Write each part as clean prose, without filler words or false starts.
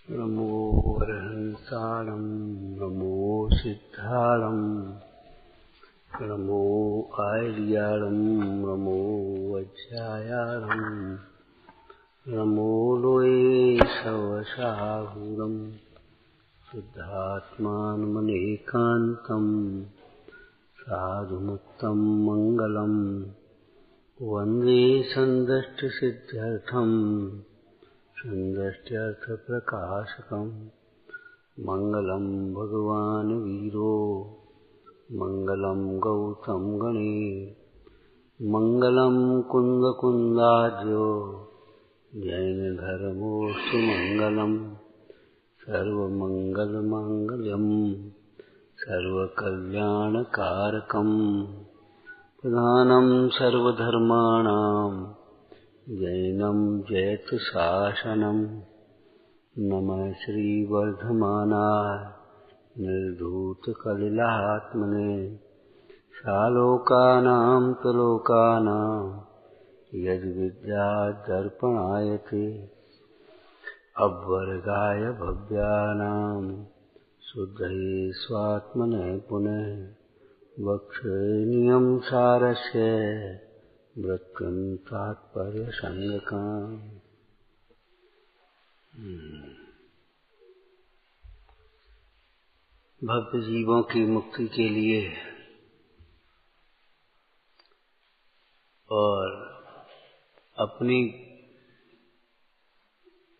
नमो अरहंताणं नमो सिद्धाणं नमो आर्याणं नमो वज्रायाणं नमो लोये सवसाहुरं शुद्धात्मानमनेकान्तं साधुमुक्तं मङ्गलं वन्दे सन्दष्टसिद्ध्यर्थं सन्दष्ट्यर्थप्रकाशकं मङ्गलं भगवान् वीरो मङ्गलं गौतम गणे मङ्गलं कुन्दकुन्दाज्यो जैनधर्मोऽस्तु मङ्गलं सर्वमङ्गलमाङ्गल्यं सर्वकल्याणकारकं प्रधानं सर्वधर्माणां जैनं जयतु शासनं नमः श्रीवर्धमानाय निर्धूतकलिलात्मने सालोकानां त्रिलोकानां यद्विद्यादर्पणायते अवर्गाय भव्यानां शुद्धये स्वात्मने पुनः वक्षेनियं सारस्य वृत्तिं तात्पर्य संगकाम। भक्त जीवों की मुक्ति के लिए और अपनी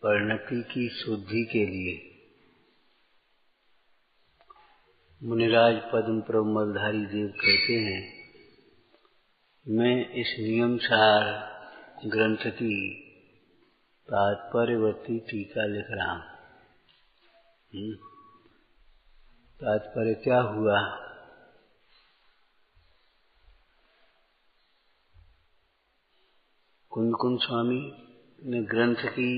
परिणति की शुद्धि के लिए मुनिराज पद्म प्रमलधारी देव कहते हैं, मैं इस नियमसार ग्रंथ की तात्पर्यवर्ती टीका लिख रहा हूं। तात्पर्य क्या हुआ? कुंद स्वामी ने ग्रंथ की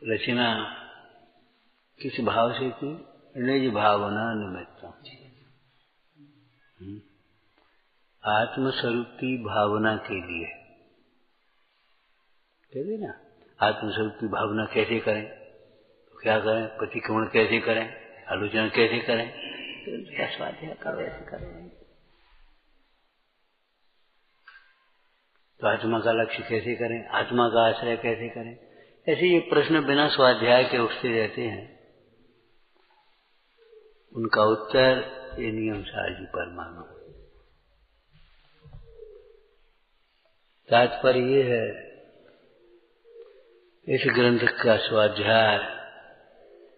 रचना किस भाव से की? निज भावना निमित्त, आत्मस्वरूप की भावना के लिए। कहते ना, आत्मस्वरूप की भावना कैसे करें, तो क्या करें, प्रतिक्रमण कैसे करें, आलोचना कैसे करें, तो उसका स्वाध्याय करो, ऐसे करें। तो आत्मा का लक्ष्य कैसे करें, आत्मा का आश्रय कैसे करें, ऐसे ये प्रश्न बिना स्वाध्याय के उठते रहते हैं। उनका उत्तर ये नियमसार जी पर मांगो। तात्पर्य ये है, इस ग्रंथ का स्वाध्याय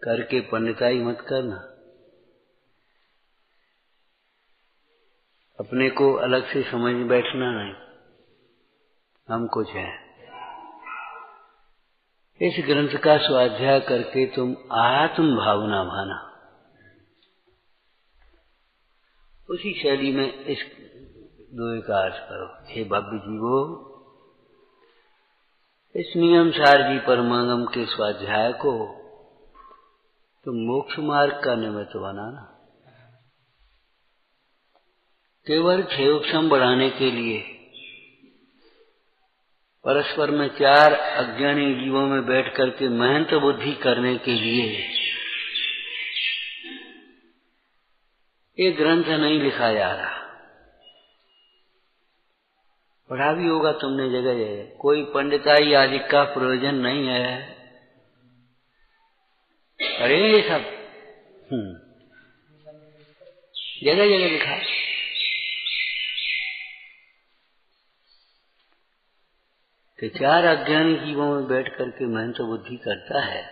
करके पंडिताई मत करना, अपने को अलग से समझ बैठना नहीं, हम कुछ हैं। इस ग्रंथ का स्वाध्याय करके तुम आत्म भावना भाना। उसी शैली में इस दोहे का अर्थ करो। हे भव्य जीवो, इस नियमसार जी परमागम के स्वाध्याय को तुम मोक्ष मार्ग का निमित्त बनाना। केवल क्षेमक्षम बढ़ाने के लिए परस्पर में चार अज्ञानी जीवों में बैठ करके महंत बुद्धि करने के लिए ये ग्रंथ नहीं लिखा जा रहा। पढ़ा भी होगा तुमने जगह जगह, कोई पंडिताई आदि का प्रयोजन नहीं है। अरे ये सब जगह जगह लिखा। कि चार अज्ञानी जीवों में बैठ करके महंत बुद्धि करता है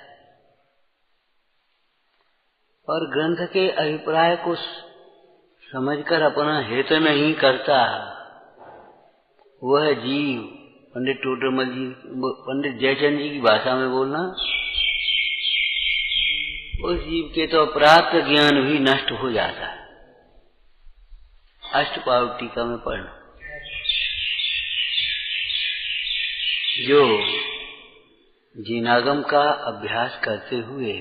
और ग्रंथ के अभिप्राय को समझकर अपना हित नहीं करता, वह जीव, पंडित टोडरमल जी, पंडित जयचंद जी की भाषा में बोलना, उस जीव के तो प्राप्त ज्ञान भी नष्ट हो जाता है। अष्टपाव टीका में पढ़ना। जो जिनागम का अभ्यास करते हुए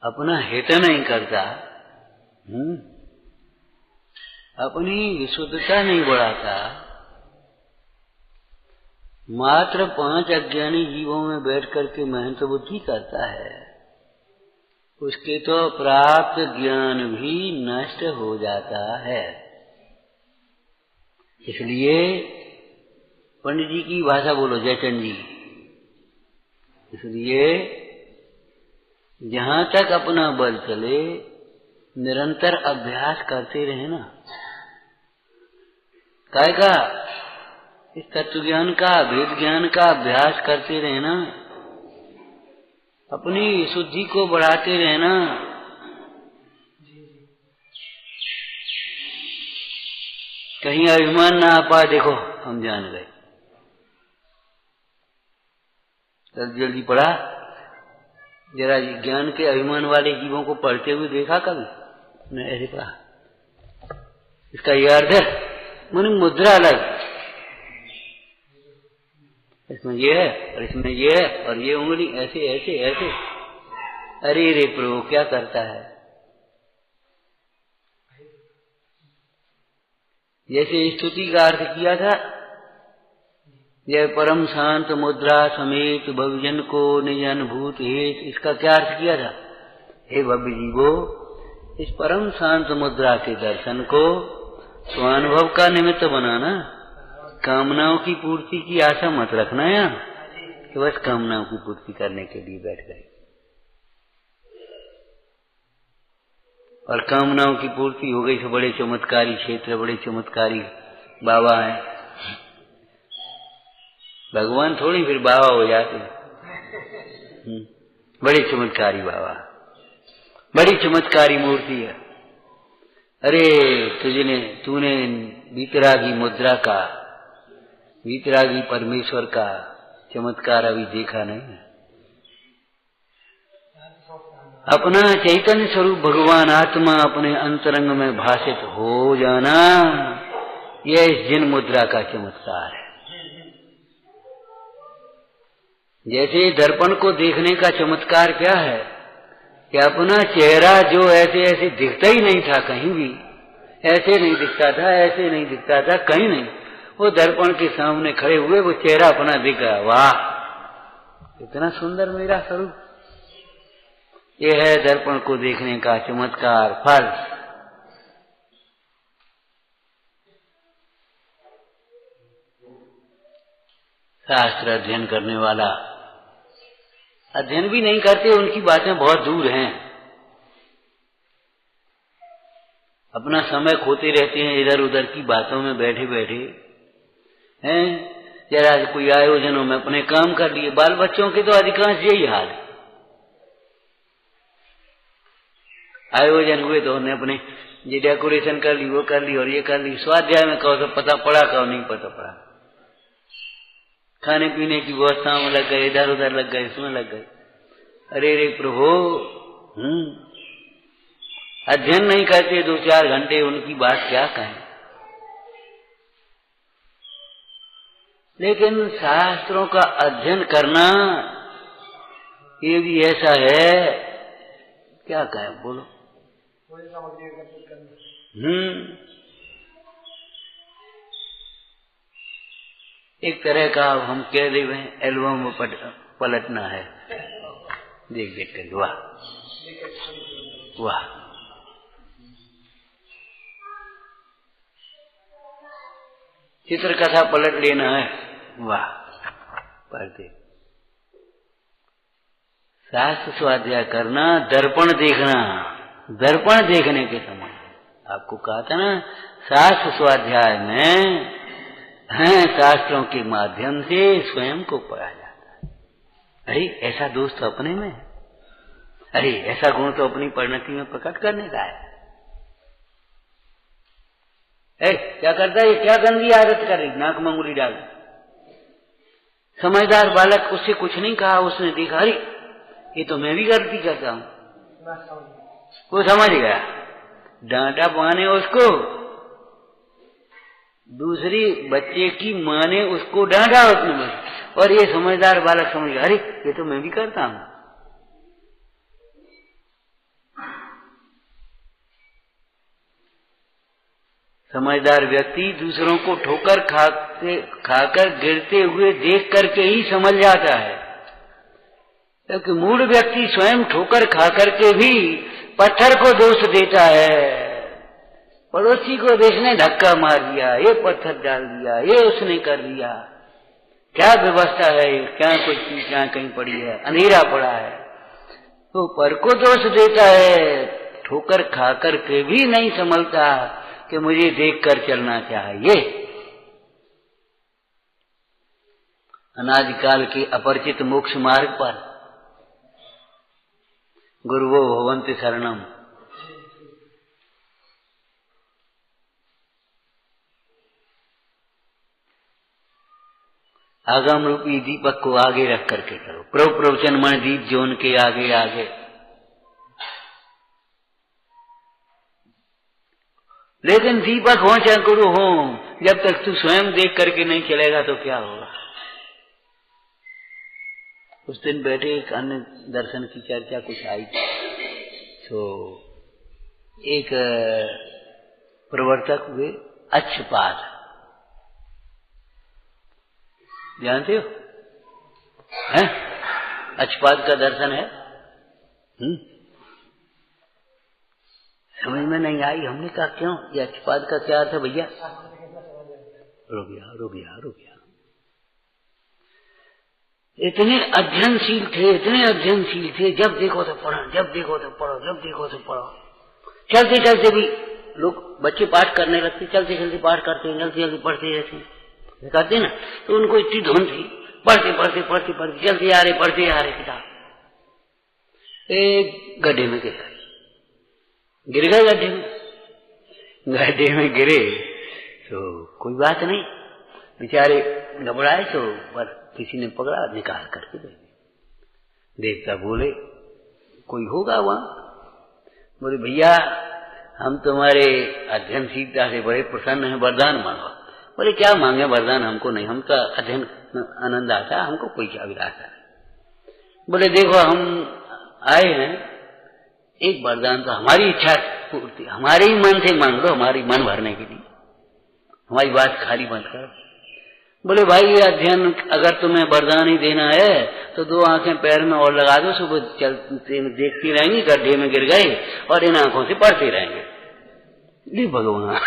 अपना हित नहीं करता, अपनी विशुद्धता नहीं बढ़ाता, मात्र 5 अज्ञानी जीवों में बैठ करके मेहनत बुद्धि करता है, उसके तो प्राप्त ज्ञान भी नष्ट हो जाता है। इसलिए पंडित जी की भाषा बोलो, जयचंद जी। इसलिए जहां तक अपना बल चले निरंतर अभ्यास करते रहे ना। काय का? इस तत्व ज्ञान का, वेद ज्ञान का अभ्यास करते रहे ना, अपनी शुद्धि को बढ़ाते रहे ना। कहीं अभिमान ना आ पाए, देखो हम जान गए। जल्दी जल्दी पढ़ा, जरा ज्ञान के अभिमान वाले जीवों को पढ़ते हुए देखा कभी? मैं ऐसे पढ़ा, इसका यह अर्थ है, मन मुद्रा अलग, इसमें ये है और इसमें ये है और ये उंगली ऐसे ऐसे ऐसे। अरे रे प्रभु क्या करता है? जैसे स्तुति का अर्थ किया था, यह परम शांत मुद्रा समेत भवजन को निज अनुभूत हेत, इसका क्या अर्थ किया था? हे भव्य जीवो, इस परम शांत मुद्रा के दर्शन को स्वानुभव का निमित्त बनाना, कामनाओं की पूर्ति की आशा मत रखना यहाँ कि बस कामनाओं की पूर्ति करने के लिए बैठ गए और कामनाओं की पूर्ति हो गई तो बड़े चमत्कारी क्षेत्र, बड़े चमत्कारी बाबा हैं। भगवान थोड़ी फिर बाबा हो जाते हैं। बड़े चमत्कारी बाबा, बड़ी चमत्कारी मूर्ति है। अरे तूने वीतरागी मुद्रा का, वीतरागी परमेश्वर का चमत्कार अभी देखा नहीं है। अपना चैतन्य स्वरूप भगवान आत्मा अपने अंतरंग में भाषित हो जाना, यह इस जिन मुद्रा का चमत्कार है। जैसे दर्पण को देखने का चमत्कार क्या है कि अपना चेहरा जो ऐसे ऐसे दिखता ही नहीं था कहीं भी, ऐसे नहीं दिखता था, ऐसे नहीं दिखता था कहीं नहीं, वो दर्पण के सामने खड़े हुए वो चेहरा अपना दिख गया। वाह इतना सुंदर मेरा स्वरूप। ये है दर्पण को देखने का चमत्कार फल। शास्त्र अध्ययन करने वाला अध्ययन भी नहीं करते, उनकी बातें बहुत दूर हैं, अपना समय खोते रहते हैं इधर उधर की बातों में बैठे बैठे हैं। जरा कोई आयोजनों में अपने काम कर लिए, बाल बच्चों के तो अधिकांश यही हाल है। आयोजन हुए तो उन्हें अपने ये डेकोरेशन कर ली, वो कर ली और ये कर ली। स्वाध्याय में कहो तो पता पड़ा, कहो नहीं पता पड़ा। खाने पीने की व्यवस्था में लग गए, इधर उधर लग गए, इसमें लग गए। अरे रे प्रभु, अध्ययन नहीं करते 2-4 घंटे, उनकी बात क्या कहें। लेकिन शास्त्रों का अध्ययन करना ये भी ऐसा है, क्या कहें बोलो। एक तरह का हम कह रहे हैं एल्बम में पलटना है, देख देख कर। वाह वाह, चित्र कथा पलट लेना है। वाह, पढ़ते शास्त्र स्वाध्याय करना, दर्पण देखना, दर्पण देखने के समान। आपको कहा था ना, शास्त्र स्वाध्याय में हैं, शास्त्रों के माध्यम से स्वयं को पढ़ा जाता है। अरे ऐसा दोस्त तो अपने में है, अरे ऐसा गुण तो अपनी परिणति में प्रकट करने का है। क्या करता है, क्या गंदी आदत कर रही, नाक में अंगुली डाल। समझदार बालक, उससे कुछ नहीं कहा, उसने देखा अरे ये तो मैं भी गलती करता हूं, वो समझ गया, डांटा पाने उसको। दूसरी बच्चे की माँ ने उसको डांटा उसने, और ये समझदार बालक समझ गया अरे ये तो मैं भी करता हूं। समझदार व्यक्ति दूसरों को ठोकर खाकर गिरते हुए देख करके ही समझ जाता है, क्योंकि मूढ़ व्यक्ति स्वयं ठोकर खाकर के भी पत्थर को दोष देता है। पड़ोसी को देखने धक्का मार दिया, ये पत्थर डाल दिया, ये उसने कर दिया, क्या व्यवस्था है, क्या कोई चीज क्या कहीं पड़ी है, अंधेरा पड़ा है, तो पर को दोष देता है। ठोकर खाकर के भी नहीं समझता कि मुझे देखकर चलना चाहिए। अनादिकाल के अपरिचित मोक्ष मार्ग पर गुरुवो भवन्ति शरणम, आगम रूपी दीपक को आगे रख करके करो। प्रवचन मन दीप जो उनके आगे आगे। लेकिन दीपक हो चाहे गुरु हो, जब तक तू स्वयं देख करके नहीं चलेगा तो क्या होगा। उस दिन बैठे एक अन्य दर्शन की चर्चा कुछ आई थी, तो एक प्रवर्तक हुए अच्छपाद, जानते हो हैं? अच्छपाद का दर्शन है, समझ में नहीं आई। हमने कहा क्यों, ये अच्छपाद का क्या अर्थ है भैया? रुक गया। इतने अध्ययनशील थे, जब देखो तो पढ़ो, जब देखो तो पढ़ो। चलते चलते भी लोग बच्चे पाठ करने लगते, चलते चलते पाठ करते हैं, जल्दी पढ़ते रहते करते ना, तो उनको इतनी धुन थी, पढ़ते चलते आ रहे, पढ़ते आ रहे किताब। एक गड्ढे में गिर गए, गड्ढे में गिरे तो कोई बात नहीं, बेचारे घबराए, तो पर किसी ने पकड़ा, निकाल करके दे दिया। देवता बोले कोई होगा वहां, बोले भैया हम तुम्हारे अध्ययनशीलता से बड़े प्रसन्न हैं, वरदान मांगो। बोले क्या मांगे वरदान, हमको नहीं, हम तो अध्ययन आनंद आता, हमको कोई क्या विलासा है। बोले देखो हम आए हैं, एक वरदान तो हमारी इच्छा पूर्ति, हमारे ही मन से मांग लो, हमारी मन भरने के लिए, हमारी बात खाली मत करो। बोले भाई ये अध्ययन अगर तुम्हें वरदान ही देना है तो 2 आंखें पैर में और लगा दो, सुबह चलते देखती रहेंगी, गड्ढे में गिर गए और इन आंखों से पढ़ते रहेंगे। जी भगवान,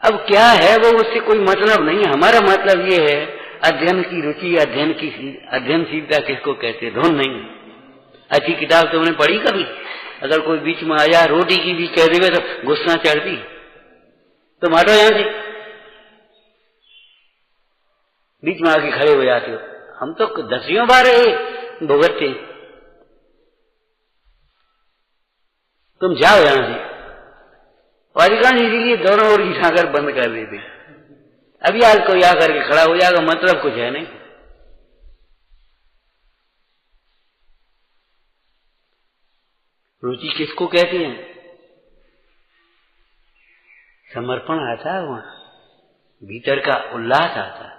अब क्या है वो, उससे कोई मतलब नहीं है। हमारा मतलब ये है अध्ययन की रुचि, अध्ययनशीलता किसको कहते हैं, धुन नहीं। अच्छी किताब तुमने पढ़ी कभी? अगर कोई बीच में आ जाए, रोटी की भी कह देवे तो गुस्सा चढ़ती, तुम हटो यहां से, बीच में आके खड़े हो जाते हो। हम तो 10 बार भुगतते, तुम जाओ यहां से। अधिकांश इसीलिए दोनों ओर की सागर बंद कर देते। अभी आज कोई आकर के खड़ा हो जाएगा, मतलब कुछ है नहीं। रुचि किसको कहते हैं? समर्पण आता है, वहां भीतर का उल्लास आता है।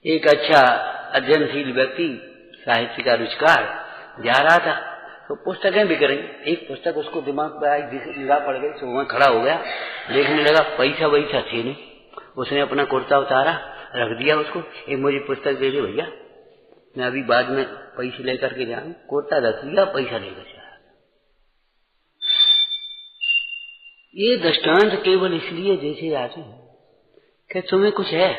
एक अच्छा अध्ययनशील व्यक्ति, साहित्य का रुचकार जा रहा था, तो पुस्तकें बिक रही, एक पुस्तक उसको दिमाग पर आई, निगाह पड़ गई, तो वहां खड़ा हो गया, देखने लगा, पैसा थे नहीं। उसने अपना कुर्ता उतारा, रख दिया उसको, एक मुझे पुस्तक दे दे भैया, मैं अभी बाद में पैसे लेकर के जाऊं। कुर्ता रख दिया, पैसा लेकर चला। ये दृष्टांत केवल इसलिए जैसे आते हैं कि तुम्हें कुछ है,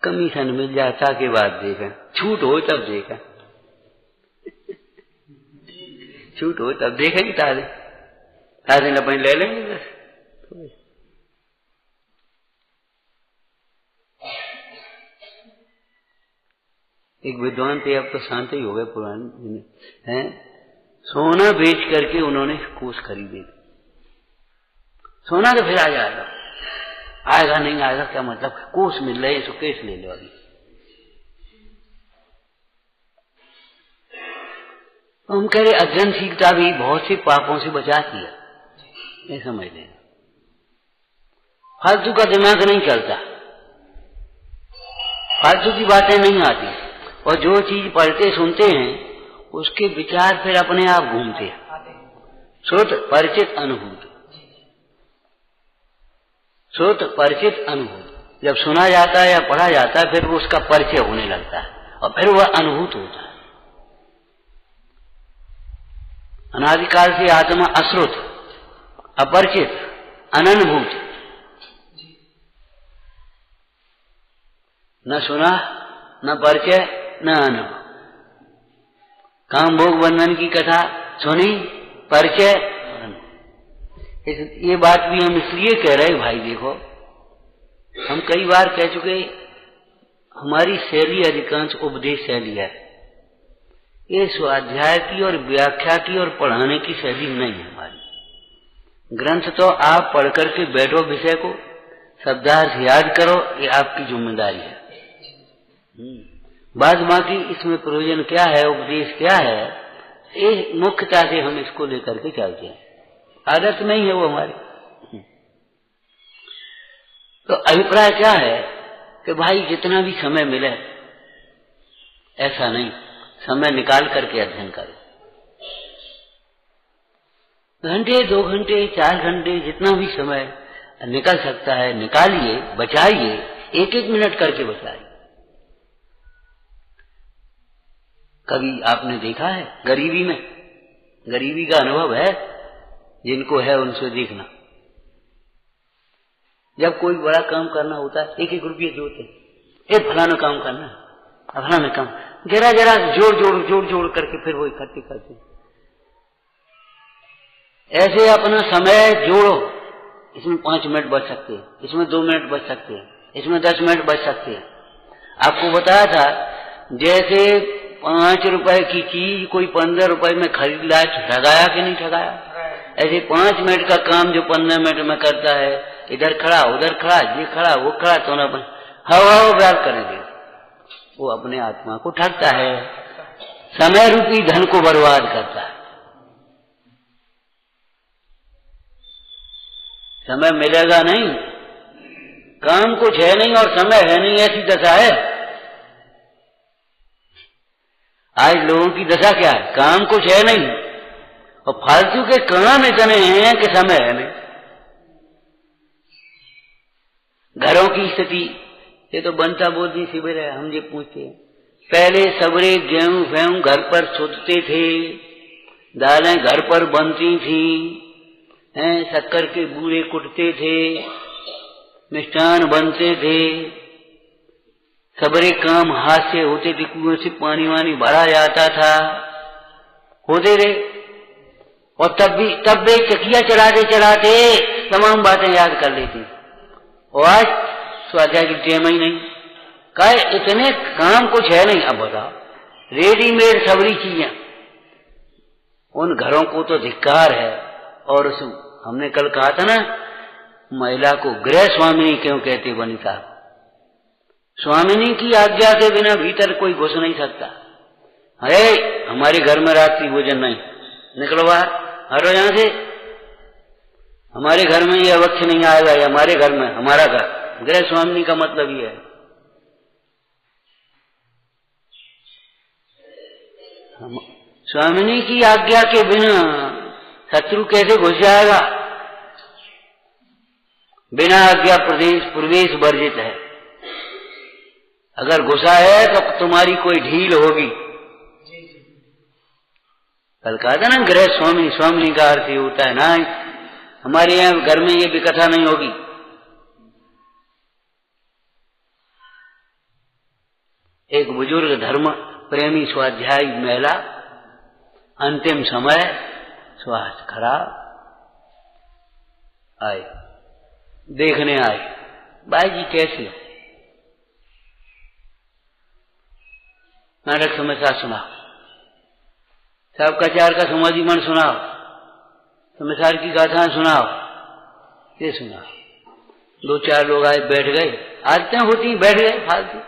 कमीशन मिल जाता के बाद देखा, छूट हो तब देखा, छूट हो तब देखेंगे, ताजे अपने ले लेंगे बस। एक विद्वान थे, अब तो शांत ही हो गए, पुराने हैं, सोना बेच करके उन्होंने कोष खरीदे। सोना तो फिर आ जाएगा, आएगा नहीं आएगा क्या मतलब, कोष मिल रहे हैं, सो केस ले लो। अभी हम कह रहे अध्ययनशीलता भी बहुत से पापों से बचाती है, ये समझ लेना। फालतू का दिमाग नहीं चलता, फालतू की बातें नहीं आती, और जो चीज पढ़ते सुनते हैं उसके विचार फिर अपने आप घूमते हैं। श्रुत परिचित अनुभूत, श्रुत परिचित अनुभूत, जब सुना जाता है या पढ़ा जाता है फिर वो उसका परिचय होने लगता है और फिर वह अनुभूत होता है। अनादिकाल से आत्मा अश्रुत, अपरिचित, अननुभूत, न सुना, न परिचय, न अनुभव। काम भोग बंधन की कथा सुनी, परिचय, ये बात भी हम इसलिए कह रहे भाई, देखो हम कई बार कह चुके, हमारी शैली अधिकांश उपदेश शैली है। ये स्वाध्याय की और व्याख्या की और पढ़ाने की शैली नहीं है हमारी। ग्रंथ तो आप पढ़ करके बैठो, विषय को शब्दार्थ याद करो, ये आपकी जिम्मेदारी है। बाद बाकी इसमें प्रयोजन क्या है, उपदेश क्या है, ये मुख्यता से हम इसको लेकर के चलते हैं। आदत नहीं है वो हमारी। तो अभिप्राय क्या है कि भाई जितना भी समय मिले, ऐसा नहीं, समय निकाल करके अध्ययन करो। घंटे, 2 घंटे, 4 घंटे, जितना भी समय निकल सकता है निकालिए, बचाइए, 1-1 मिनट करके बचाइए। कभी आपने देखा है गरीबी में, गरीबी का अनुभव है जिनको है उनसे देखना, जब कोई बड़ा काम करना होता है 1-1 रुपये जोड़ते, एक फलाना काम करना, फलाना काम, जरा जरा जोड़ करके फिर वो इकट्ठे करते। ऐसे अपना समय जोड़ो, इसमें 5 मिनट बच सकते हैं, इसमें 2 मिनट बच सकते हैं, इसमें 10 मिनट बच सकते हैं। आपको बताया था जैसे 5 रुपए की चीज कोई 15 रुपए में खरीद लाए, ठगाया कि नहीं ठगाया? ऐसे 5 मिनट का काम जो 15 मिनट में करता है, इधर खड़ा उधर खड़ा, ये खड़ा वो खड़ा, तो ना हवा व्याल करेंगे, वो अपने आत्मा को ठगता है, समय रूपी धन को बर्बाद करता है। समय मिलेगा नहीं, काम कुछ है नहीं और समय है नहीं, ऐसी दशा है आज लोगों की। दशा क्या है? काम कुछ है नहीं और फालतू के काम इतने हैं कि समय है नहीं। घरों की स्थिति, ये तो बनता बोधी शिविर है, हम ये पूछते हैं, पहले सबरे गेहूं फेहूं घर पर सुधते थे, दालें घर पर बनती थी, शक्कर के बूरे कुटते थे, मिष्ठान बनते थे, सबरे काम हाथ से होते थे, कुएं से पानी वानी भरा जाता था, होते रहे। और तब भी चकिया चलाते तमाम बातें याद कर लेती। और आज स्वाध्याय की टेम ही नहीं, कहे इतने काम कुछ है नहीं। अब बताओ, रेडीमेड सबरी चीजें, उन घरों को तो धिक्कार है। और हमने कल कहा था ना, महिला को गृह स्वामिनी क्यों कहते बनी साहब? स्वामिनी की आज्ञा के बिना भीतर कोई घुस नहीं सकता। अरे हमारे घर में रात्रि भोजन नहीं, निकलो बाहर, हटो यहां से, हमारे घर में ये अवश्य नहीं आएगा, ये हमारे घर में, हमारा घर। गृह स्वामिनी का मतलब ये है। स्वामिनी की आज्ञा के बिना शत्रु कैसे घुस जाएगा? बिना आज्ञा प्रवेश वर्जित है। अगर घुसा है तो तुम्हारी कोई ढील होगी। कल कहा था ना, गृह स्वामी, स्वामिनी का अर्थ ये होता है ना, हमारे यहाँ घर में ये भी कथा नहीं होगी। एक बुजुर्ग धर्म प्रेमी स्वाध्यायी महिला, अंतिम समय, स्वास्थ्य खराब, आए देखने आए, भाई जी कैसी हो? नाटक समाचार सुनाओ, सब कचार का समाजीमन सुनाओ, समाचार की गाथाएं सुनाओ, ये सुनाओ। 2-4 लोग आए, बैठ गए, आदतें होती बैठ गए फालतू,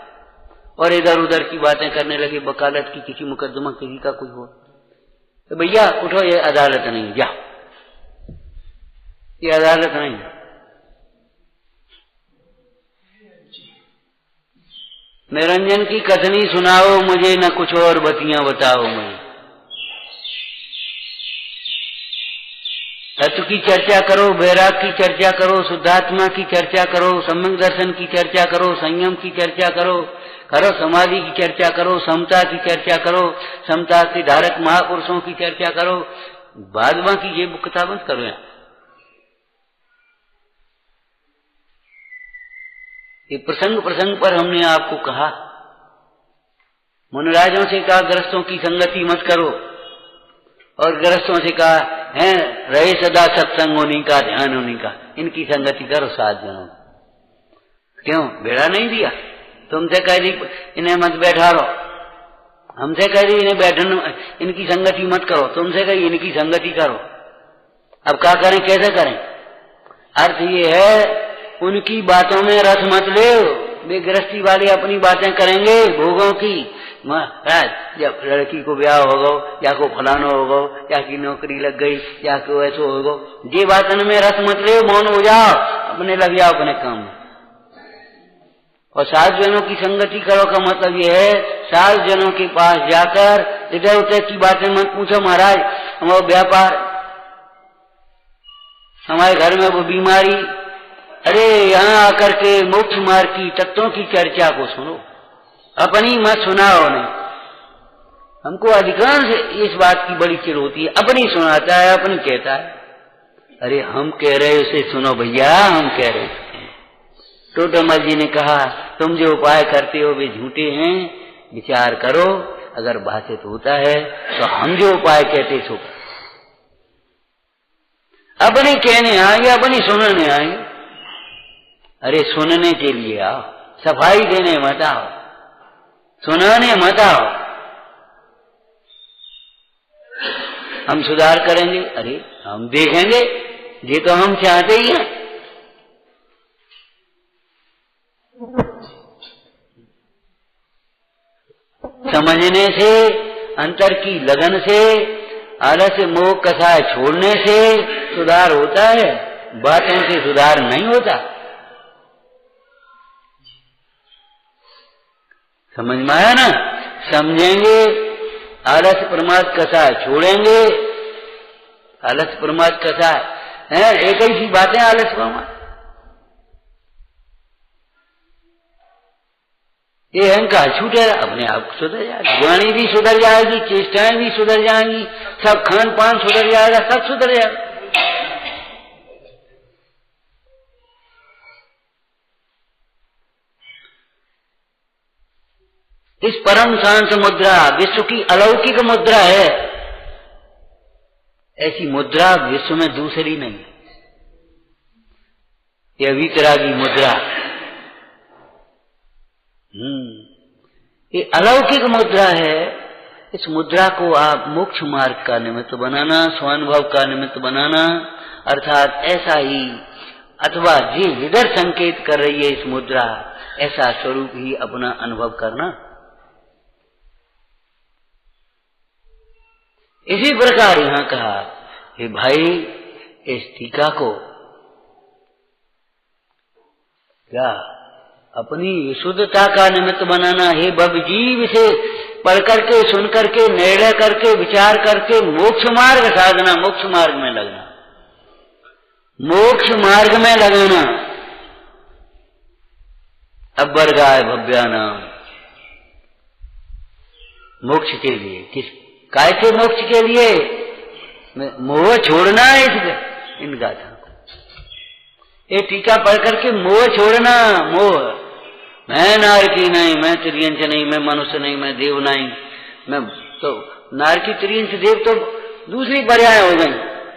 और इधर उधर की बातें करने लगे, वकालत की, किसी मुकदमा किसी का कुछ हो, तो भैया उठो, ये अदालत नहीं, जाओ, ये अदालत नहीं। निरंजन की कथनी सुनाओ मुझे, न कुछ और बतियां बताओ मुझे। तत्व की चर्चा करो, वैराग की चर्चा करो, शुद्धात्मा की चर्चा करो, सम्यक दर्शन की चर्चा करो, संयम की चर्चा करो, समाधि की चर्चा करो, समता की चर्चा करो, समता के धारक महापुरुषों की चर्चा करो। बाद बाकी ये किताब मत करो। यहाँ ये प्रसंग प्रसंग पर हमने आपको कहा, मुनिराजों से कहा गृहस्थों की संगति मत करो, और गृहस्थों से कहा है रहे सदा सत्संग होने का, ध्यान होने का, इनकी संगति करो 7 जनों। क्यों बेड़ा नहीं दिया? तुमसे कह दी इन्हें मत बैठा रहो, हमसे कह दी इन्हें बैठन, इनकी संगति मत करो, तुमसे कही इनकी संगति करो। अब क्या करें, कैसे करें? अर्थ ये है उनकी बातों में रस मत ले। वे गृहस्थी वाले अपनी बातें करेंगे भोगों की। महाराज जब लड़की को ब्याह होगा, या को फलाना होगा, या की नौकरी लग गई, या को ऐसा होगा, ये बातन में रस मत ले, मौन हो जाओ, अपने लग जाओ अपने काम में। और 7 जनों की संगति करो का मतलब ये है 7 जनों के पास जाकर इधर उधर की बातें मत पूछो। महाराज हमारा व्यापार, हमारे घर में वो बीमारी, अरे यहाँ आकर के मोक्ष मार्ग की तत्वों की चर्चा को सुनो, अपनी मत सुनाओ। नहीं, हमको अधिकांश इस बात की बड़ी चिड़ होती है, अपनी सुनाता है, अपनी कहता है। अरे हम कह रहे उसे सुनो भैया, हम कह रहे। टोटोमल जी ने कहा तुम जो उपाय करते हो वे झूठे हैं, विचार करो, अगर भाषित होता है तो हम जो उपाय कहते सो। अपनी कहने आएंगे, अपनी सुनने आएंगे। अरे सुनने के लिए आओ, सफाई देने मत आओ, सुनाने मत आओ। हम सुधार करेंगे, अरे हम देखेंगे, ये तो हम चाहते ही हैं। समझने से, अंतर की लगन से, आलस्य मोह कसाय छोड़ने से सुधार होता है, बातों से सुधार नहीं होता। समझ में आया ना? समझेंगे, आलस्य प्रमाद कसाय छोड़ेंगे। आलस्य प्रमाद कसाय है एक ही सी बातें, आलस्य प्रमाद। ये अहंकार छूटेगा, अपने आप सुधर जाएगा, वाणी भी सुधर जाएगी, चेष्टाएं भी सुधर जाएंगी, सब खान पान सुधर जाएगा, सब सुधर जाएगा। इस परम शांत मुद्रा विश्व की अलौकिक मुद्रा है। ऐसी मुद्रा विश्व में दूसरी नहीं। यह वीतरागी मुद्रा, ये अलौकिक मुद्रा है। इस मुद्रा को आप मोक्ष मार्ग का निमित्त बनाना, स्वानुभव का निमित्त बनाना, अर्थात ऐसा ही अथवा जी जिधर संकेत कर रही है इस मुद्रा, ऐसा स्वरूप ही अपना अनुभव करना। इसी प्रकार यहां कहा, हे भाई इस टीका को क्या अपनी विशुद्धता का निमित्त बनाना। हे भव जीव से पढ़ करके, सुन करके, निर्णय करके, विचार करके मोक्ष मार्ग साधना, मोक्ष मार्ग में लगना, मोक्ष मार्ग में लगाना। अब वर्गाय भव्यानाम, मोक्ष के लिए। किस काय के मोक्ष के लिए? मोह छोड़ना है इनका था। ये टीका पढ़ करके मोह छोड़ना। मोह, मैं नारकी नहीं, मैं त्रियंश नहीं, मैं मनुष्य नहीं, मैं देव नहीं, मैं तो नारकी त्रियंश देव तो दूसरी पर्याय हो गई।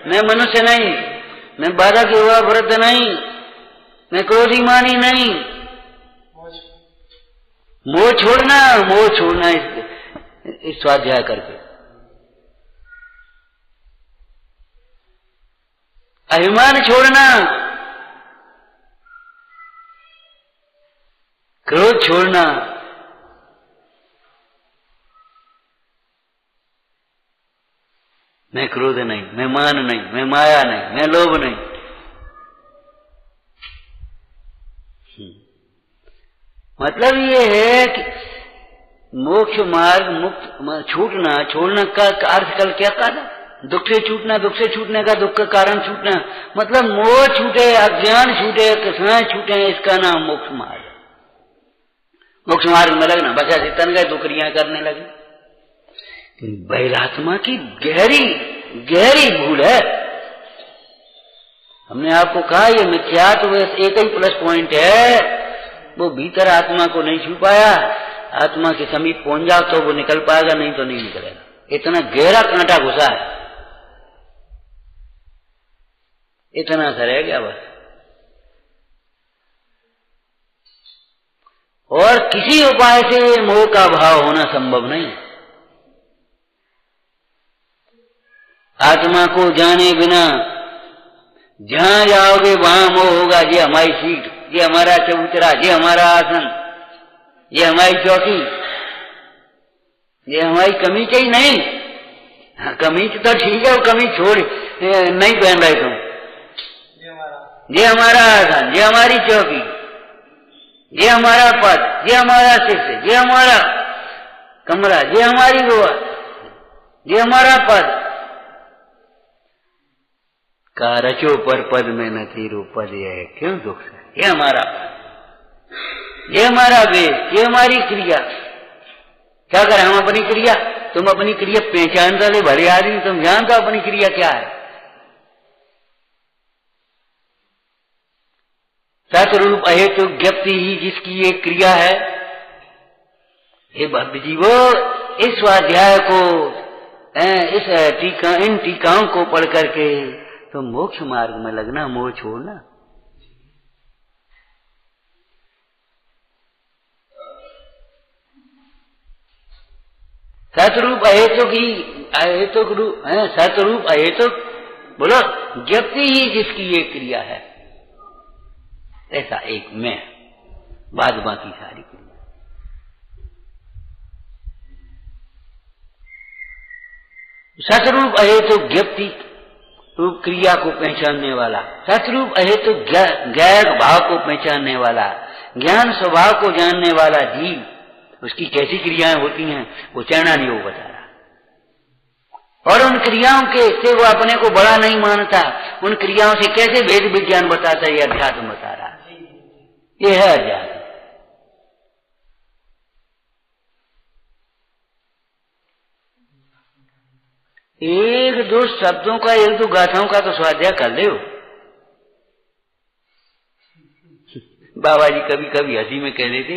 मैं मनुष्य नहीं, मैं बालक युवा वृद्ध नहीं, मैं क्रोधिमानी नहीं। मोह छोड़ना, मोह छोड़ना इस स्वाध्याय करके। अभिमान छोड़ना, क्रोध छोड़ना, मैं क्रोध नहीं, मैं मान नहीं, मैं माया नहीं, मैं लोभ नहीं। मतलब ये है कि मोक्ष मार्ग मुक्त छूटना, छोड़ना का अर्थ कल क्या कहा था? दुख से छूटना, दुख से छूटने का दुख का कारण छूटना, मतलब मोह छूटे, अज्ञान छूटे, कृष्णाएं छूटे, इसका नाम मोक्ष मार्ग। मोक्ष मार्ग में लगना, बचा से तन गए, दो क्रियाएं करने लगे। बैलात्मा की गहरी गहरी भूल है। हमने आपको कहा ये मिथ्यात्व एक ही प्लस पॉइंट है, वो भीतर आत्मा को नहीं छू पाया। आत्मा के समीप पहुंच जाओ तो वो निकल पाएगा, नहीं तो नहीं निकलेगा। इतना गहरा कांटा घुसा है, इतना सा रह गया बस। और किसी उपाय से मोह का भाव होना संभव नहीं। आत्मा को जाने बिना जहां जाओगे वहां मोह होगा। ये हमारी सीट, ये हमारा चबूतरा, ये हमारा आसन, ये हमारी चौकी, ये हमारी कमीज ही नहीं। हाँ, कमीज तो ठीक है, वो कमीज छोड़ नहीं पहन रहे तुम। ये हमारा आसन, ये हमारी चौकी, ये हमारा पद, ये हमारा शिष्य, ये हमारा कमरा, ये हमारी गोवा, ये हमारा पद। का रचो पर पद में न तीरो पद, ये क्यों दुख है? ये हमारा पद, ये हमारा वेश, ये हमारी क्रिया। क्या करें हम अपनी क्रिया? तुम अपनी क्रिया पहचान डाले भले आदमी, तुम जानते हो अपनी क्रिया क्या है। सतरूप अहेतु ज्ञप्ति ही जिसकी एक क्रिया है। हे भव्य जीवो, इस स्वाध्याय को, इन टीकाओं को पढ़ करके तो मोक्ष मार्ग में लगना, मोह छोड़ना। सतरूप अहेतुक ही, अहेतुक रूप, सतरूप अहेतुक बोलो, ज्ञप्ति ही जिसकी ये क्रिया है, ऐसा एक मैं, बाद बाकी सारी क्रिया। सतरूप अहेतुक ज्ञप्ति रूप क्रिया को पहचानने वाला, सतरूप अहेतुक गैर भाव को पहचानने वाला, ज्ञान स्वभाव को जानने वाला जीव, उसकी कैसी क्रियाएं होती हैं वो चरणानी वो बता रहा। और उन क्रियाओं के से वो अपने को बड़ा नहीं मानता, उन क्रियाओं से कैसे वेद विज्ञान बताता है, ये अध्यात्म बता रहा। ये है अध्यात्म। एक दो शब्दों का, एक दो गाथाओं का तो स्वाध्याय कर ले। बाबा जी कभी कभी हंसी में कह देते,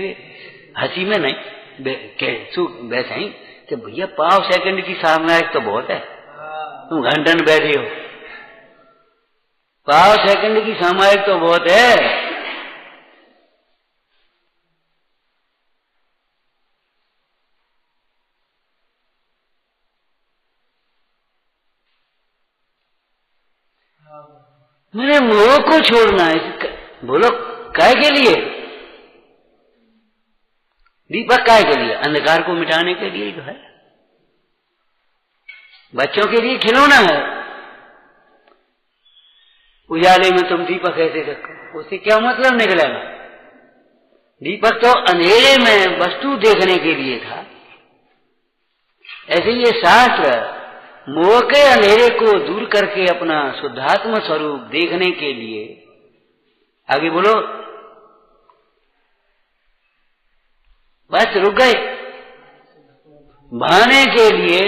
हंसी में नहीं, वैसा ही कि भैया 5 सेकंड की सामयिक तो बहुत है, तुम घंटन बैठे हो। 5 सेकंड की सामयिक तो बहुत है। मैंने मोह को छोड़ना है। बोलो काय के लिए? दीपक काय के लिए? अंधकार को मिटाने के लिए तो है। बच्चों के लिए खिलौना है। उजाले में तुम दीपक ऐसे रखो, उससे क्या मतलब निकलेगा? दीपक तो अंधेरे में वस्तु देखने के लिए था। ऐसे ये शास्त्र मोह के अंधेरे को दूर करके अपना शुद्धात्म स्वरूप देखने के लिए, आगे बोलो, बस रुक गए। भाने के लिए,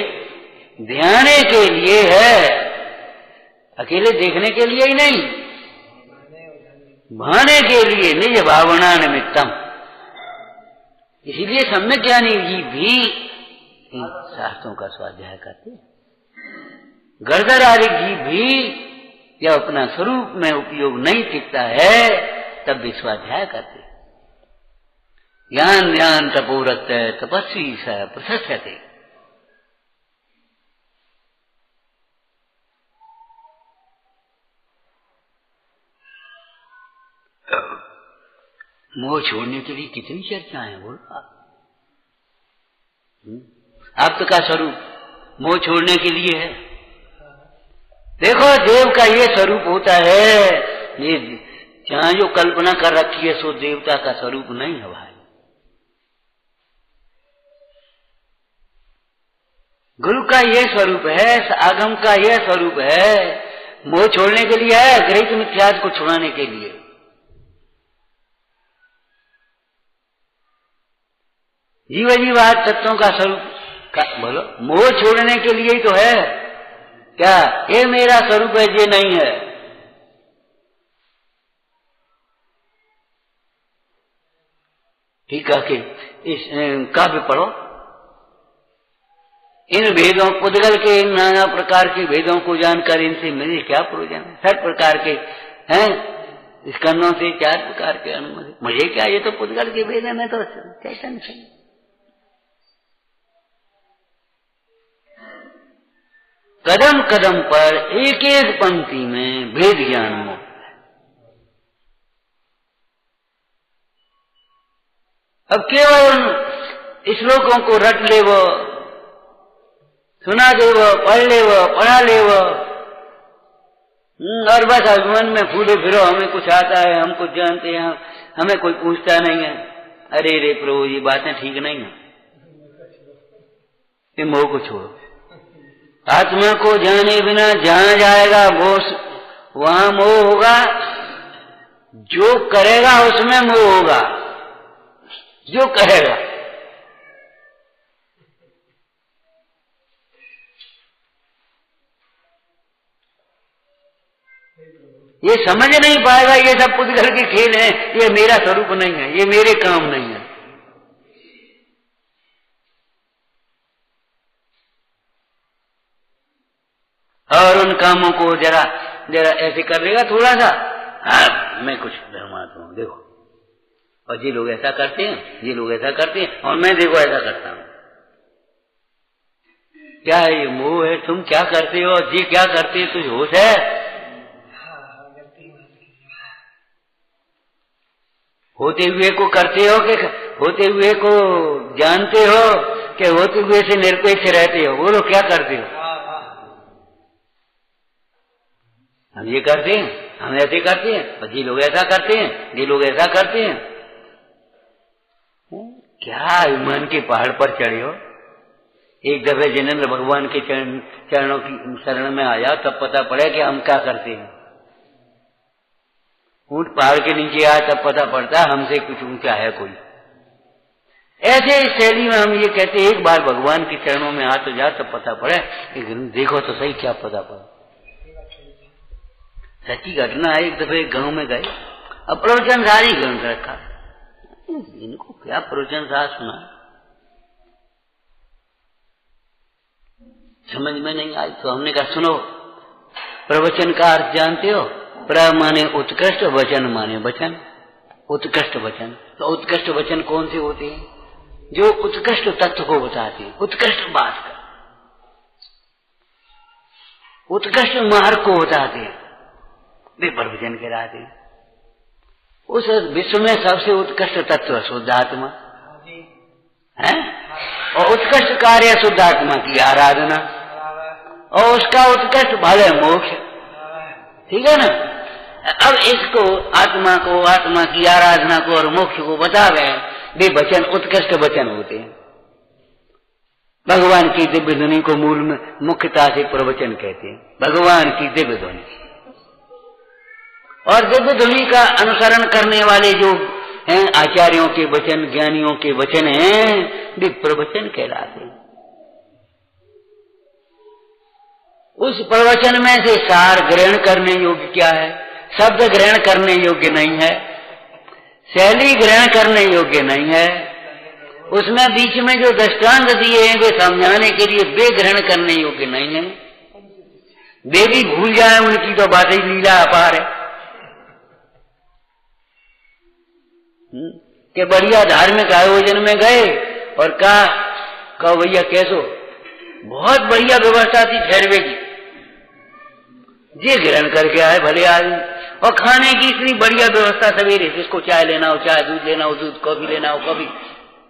ध्याने के लिए है, अकेले देखने के लिए ही नहीं, भाने के लिए, निज भावना निमित्तम। इसीलिए सम्यक ज्ञानी जी भी इन शास्त्रों का स्वाध्याय करते हैं। गर्दर आदि जी भी जब अपना स्वरूप में उपयोग नहीं टिकता है तब भी स्वाध्याय करते। ज्ञान ध्यान तपोरत तपस्वी स प्रशस्यते। मोह छोड़ने के लिए कितनी चर्चाएं हैं, बोल आपका स्वरूप मोह छोड़ने के लिए है। देखो देव का ये स्वरूप होता है, ये जहां जो कल्पना कर रखी है सो देवता का स्वरूप नहीं है भाई। गुरु का यह स्वरूप है, आगम का यह स्वरूप है। मोह छोड़ने के लिए है, गृहीत मिथ्यात्व को छुड़ाने के लिए। जीव जीवात तत्वों का स्वरूप बोलो, मोह छोड़ने के लिए ही तो है। क्या ये मेरा स्वरूप है, ये नहीं है। ठीक है कि इस काव्य पढ़ो, इन भेदों पुद्गल के नाना प्रकार के भेदों को जानकर इनसे मुझे क्या प्रयोजन है। 6 प्रकार के हैं स्कंदों से 4 प्रकार के अनुमति, मुझे क्या, ये तो पुद्गल के भेद है, मैं तो चैतन्य से। कदम कदम पर एक एक पंक्ति में भेद ज्ञान हो। अब केवल श्लोकों को रट ले वो, सुना दे वो, पढ़ ले वो, पढ़ा ले वो, और बस अभिमान में फूले फिरो, हमें कुछ आता है, हम कुछ जानते हैं, हमें कोई पूछता नहीं है। अरे रे प्रभु, ये बातें ठीक नहीं है। ये मोह को छोड़ो। आत्मा को जाने बिना जहां जाएगा वो वहां मोह होगा। जो करेगा उसमें मोह होगा, जो करेगा। ये समझ नहीं पाएगा, ये सब पुद्गल के खेल हैं, ये मेरा स्वरूप नहीं है, ये मेरे काम नहीं है। और उन कामों को जरा जरा ऐसे कर लेगा थोड़ा सा, हाँ मैं कुछ धर्मात्मा हूं देखो, और ये लोग ऐसा करते हैं, ये लोग ऐसा करते हैं, और मैं देखो ऐसा करता हूं। क्या है ये? मोह है। तुम क्या करते हो, जी क्या करते हो, तुझे होश है? होते हुए को करते हो कि होते हुए को जानते हो कि होते हुए से निरपेक्ष रहते हो? बोलो क्या करते हो? हम ये करते हैं, हम ऐसे करते हैं, और ये लोग ऐसा करते हैं, ये लोग ऐसा करते हैं। क्या ईमान के पहाड़ पर चढ़े हो? एक दफे जिनेंद्र भगवान के चरणों की शरण में आया, तब पता पड़ा कि हम क्या करते हैं। ऊंट पहाड़ के नीचे आया तब पता पड़ता हमसे कुछ ऊंचा है कोई। ऐसे इस शैली में हम ये कहते हैं, एक बार भगवान के चरणों में आ तो जा, तब पता पड़े। देखो तो सही क्या पता पड़ा। सच्ची घटना है। एक दफे गांव में गए, अब प्रवचन सारी ग्रंथ रखा, इनको क्या प्रवचन सार सुना, समझ में नहीं आई। तो हमने कहा सुनो, प्रवचन का अर्थ जानते हो? प्र माने उत्कृष्ट, वचन माने वचन, उत्कृष्ट वचन। तो उत्कृष्ट वचन कौन से होते हैं? जो उत्कृष्ट तत्व को बताते हैं, उत्कृष्ट बात का, उत्कृष्ट मार्ग को बताते हैं, वे प्रवचन कहलाते हैं। उस विश्व में सबसे उत्कृष्ट तत्व शुद्ध आत्मा है, और उत्कृष्ट कार्य शुद्ध आत्मा की आराधना, और उसका उत्कृष्ट फल है मोक्ष। ठीक है ना? अब इसको आत्मा को, आत्मा की आराधना को और मोक्ष को बतावे, वे वचन उत्कृष्ट वचन होते हैं। भगवान की दिव्य ध्वनि को मूल में मुख्यता से प्रवचन कहते हैं, भगवान की दिव्य ध्वनि। और दिव्य ध्वनि का अनुसरण करने वाले जो हैं आचार्यों के वचन, ज्ञानियों के वचन हैं, वे प्रवचन कहलाते हैं। उस प्रवचन में से सार ग्रहण करने योग्य क्या है? शब्द ग्रहण करने योग्य नहीं है, शैली ग्रहण करने योग्य नहीं है, उसमें बीच में जो दृष्टांत दिए हैं वे समझाने के लिए वे ग्रहण करने योग्य नहीं है। वे भी भूल जाए, उनकी तो बातें लीला अपार है कि बढ़िया धार्मिक आयोजन में गए और कहा भैया कैसो, बहुत बढ़िया व्यवस्था थी ठहरवे की, ये ग्रहण करके आए भले आदमी, और खाने की इतनी बढ़िया व्यवस्था, सवेरे जिसको चाय लेना हो चाय, दूध लेना हो दूध, कॉफी लेना हो कॉफी,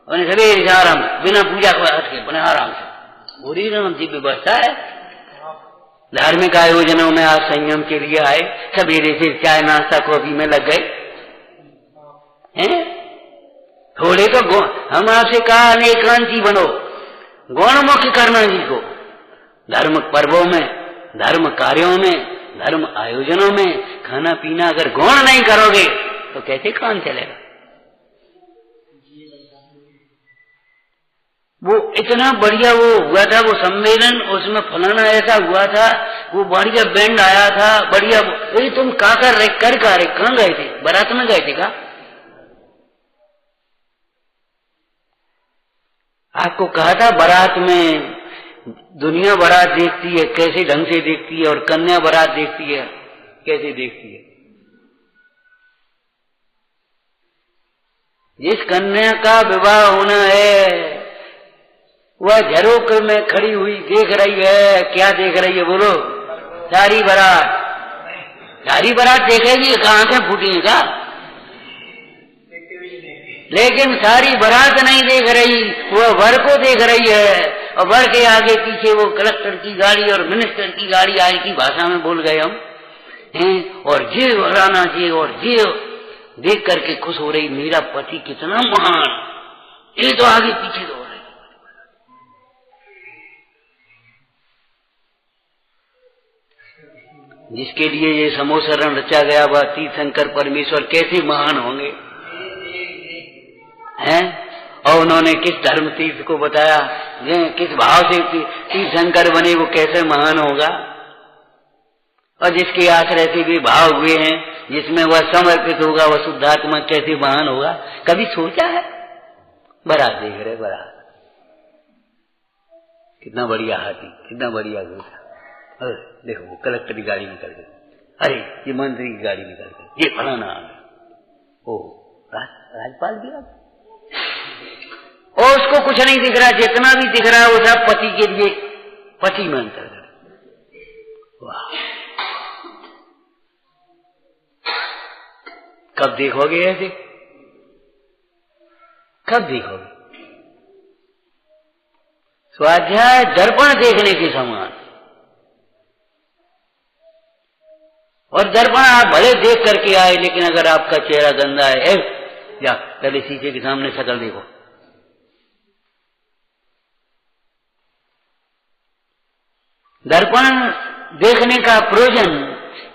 और सवेरे से आराम बिना पूजा को हट के बने आराम से पूरी राम जी व्यवस्था है। धार्मिक आयोजनों में आप संयम के लिए आए, सवेरे से चाय नाश्ता कॉफी में लग गए हैं। थोड़े तो हम आपसे कहा अनेकांती बनो, गौणमुख करना जी को, धर्म पर्वों में, धर्म कार्यों में, धर्म आयोजनों में खाना पीना अगर गौण नहीं करोगे तो कैसे काम चलेगा? वो इतना बढ़िया वो हुआ था वो सम्मेलन, उसमें फलाना ऐसा हुआ था, वो बढ़िया बैंड आया था, बढ़िया। अरे तुम का कर रहे, कहाँ गए थे? बारात में गए थे का? आपको कहा था बारात में दुनिया बारात देखती है कैसे ढंग से देखती है, और कन्या बारात देखती है कैसे देखती है। जिस कन्या का विवाह होना है वह झरोख में खड़ी हुई देख रही है, क्या देख रही है बोलो? सारी बारात देखेगी, आंखें फूटी का, लेकिन सारी बारात नहीं देख रही, वह वर को देख रही है। और वर के आगे पीछे वो कलेक्टर की गाड़ी और मिनिस्टर की गाड़ी आई की भाषा में बोल गए हम हैं, और जे वराना जी, और जे देख करके खुश हो रही, मेरा पति कितना महान, ये तो आगे पीछे दौड़ रही। जिसके लिए ये समोसरण रचा गया वह तीर्थंकर परमेश्वर कैसे महान होंगे हैं? और उन्होंने किस धर्म तीर्थ को बताया, किस भाव से तीर्थंकर बने, वो कैसे महान होगा। और जिसके आश्रय से भी भाव हुए हैं, जिसमें वह समर्पित होगा, वह शुद्धात्मा कैसे महान होगा? कभी सोचा है? बारात देख रहे, बारात कितना बढ़िया हाथी, कितना बढ़िया घोड़ा। अरे देखो वो कलेक्टर की गाड़ी निकल गई, अरे ये मंत्री की गाड़ी निकल गई, ये फलाना आ गया, ओ राजपाल भी आ गया। और उसको कुछ नहीं दिख रहा, जितना भी दिख रहा है वो सब पति के लिए, पति में अंतर। वाह, कब देखोगे ऐसे? कब देखोगे? स्वाध्याय दर्पण देखने के समान। और दर्पण आप भले देख करके आए, लेकिन अगर आपका चेहरा गंदा है, जा पहले शीशे के सामने शक्ल देखो। दर्पण देखने का प्रयोजन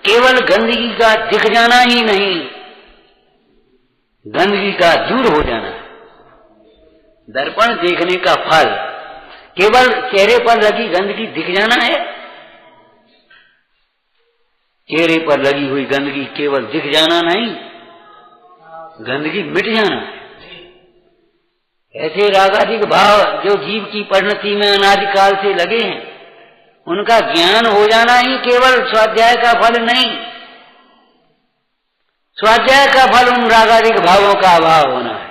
केवल गंदगी का दिख जाना ही नहीं, गंदगी का दूर हो जाना है। दर्पण देखने का फल केवल चेहरे पर लगी गंदगी दिख जाना है, चेहरे पर लगी हुई गंदगी केवल दिख जाना नहीं, गंदगी मिट जाना है। ऐसे रागाधिक भाव जो जीव की परिणति में अनादिकाल से लगे हैं, उनका ज्ञान हो जाना ही केवल स्वाध्याय का फल नहीं, स्वाध्याय का फल उन रागाधिक भावों का अभाव होना है।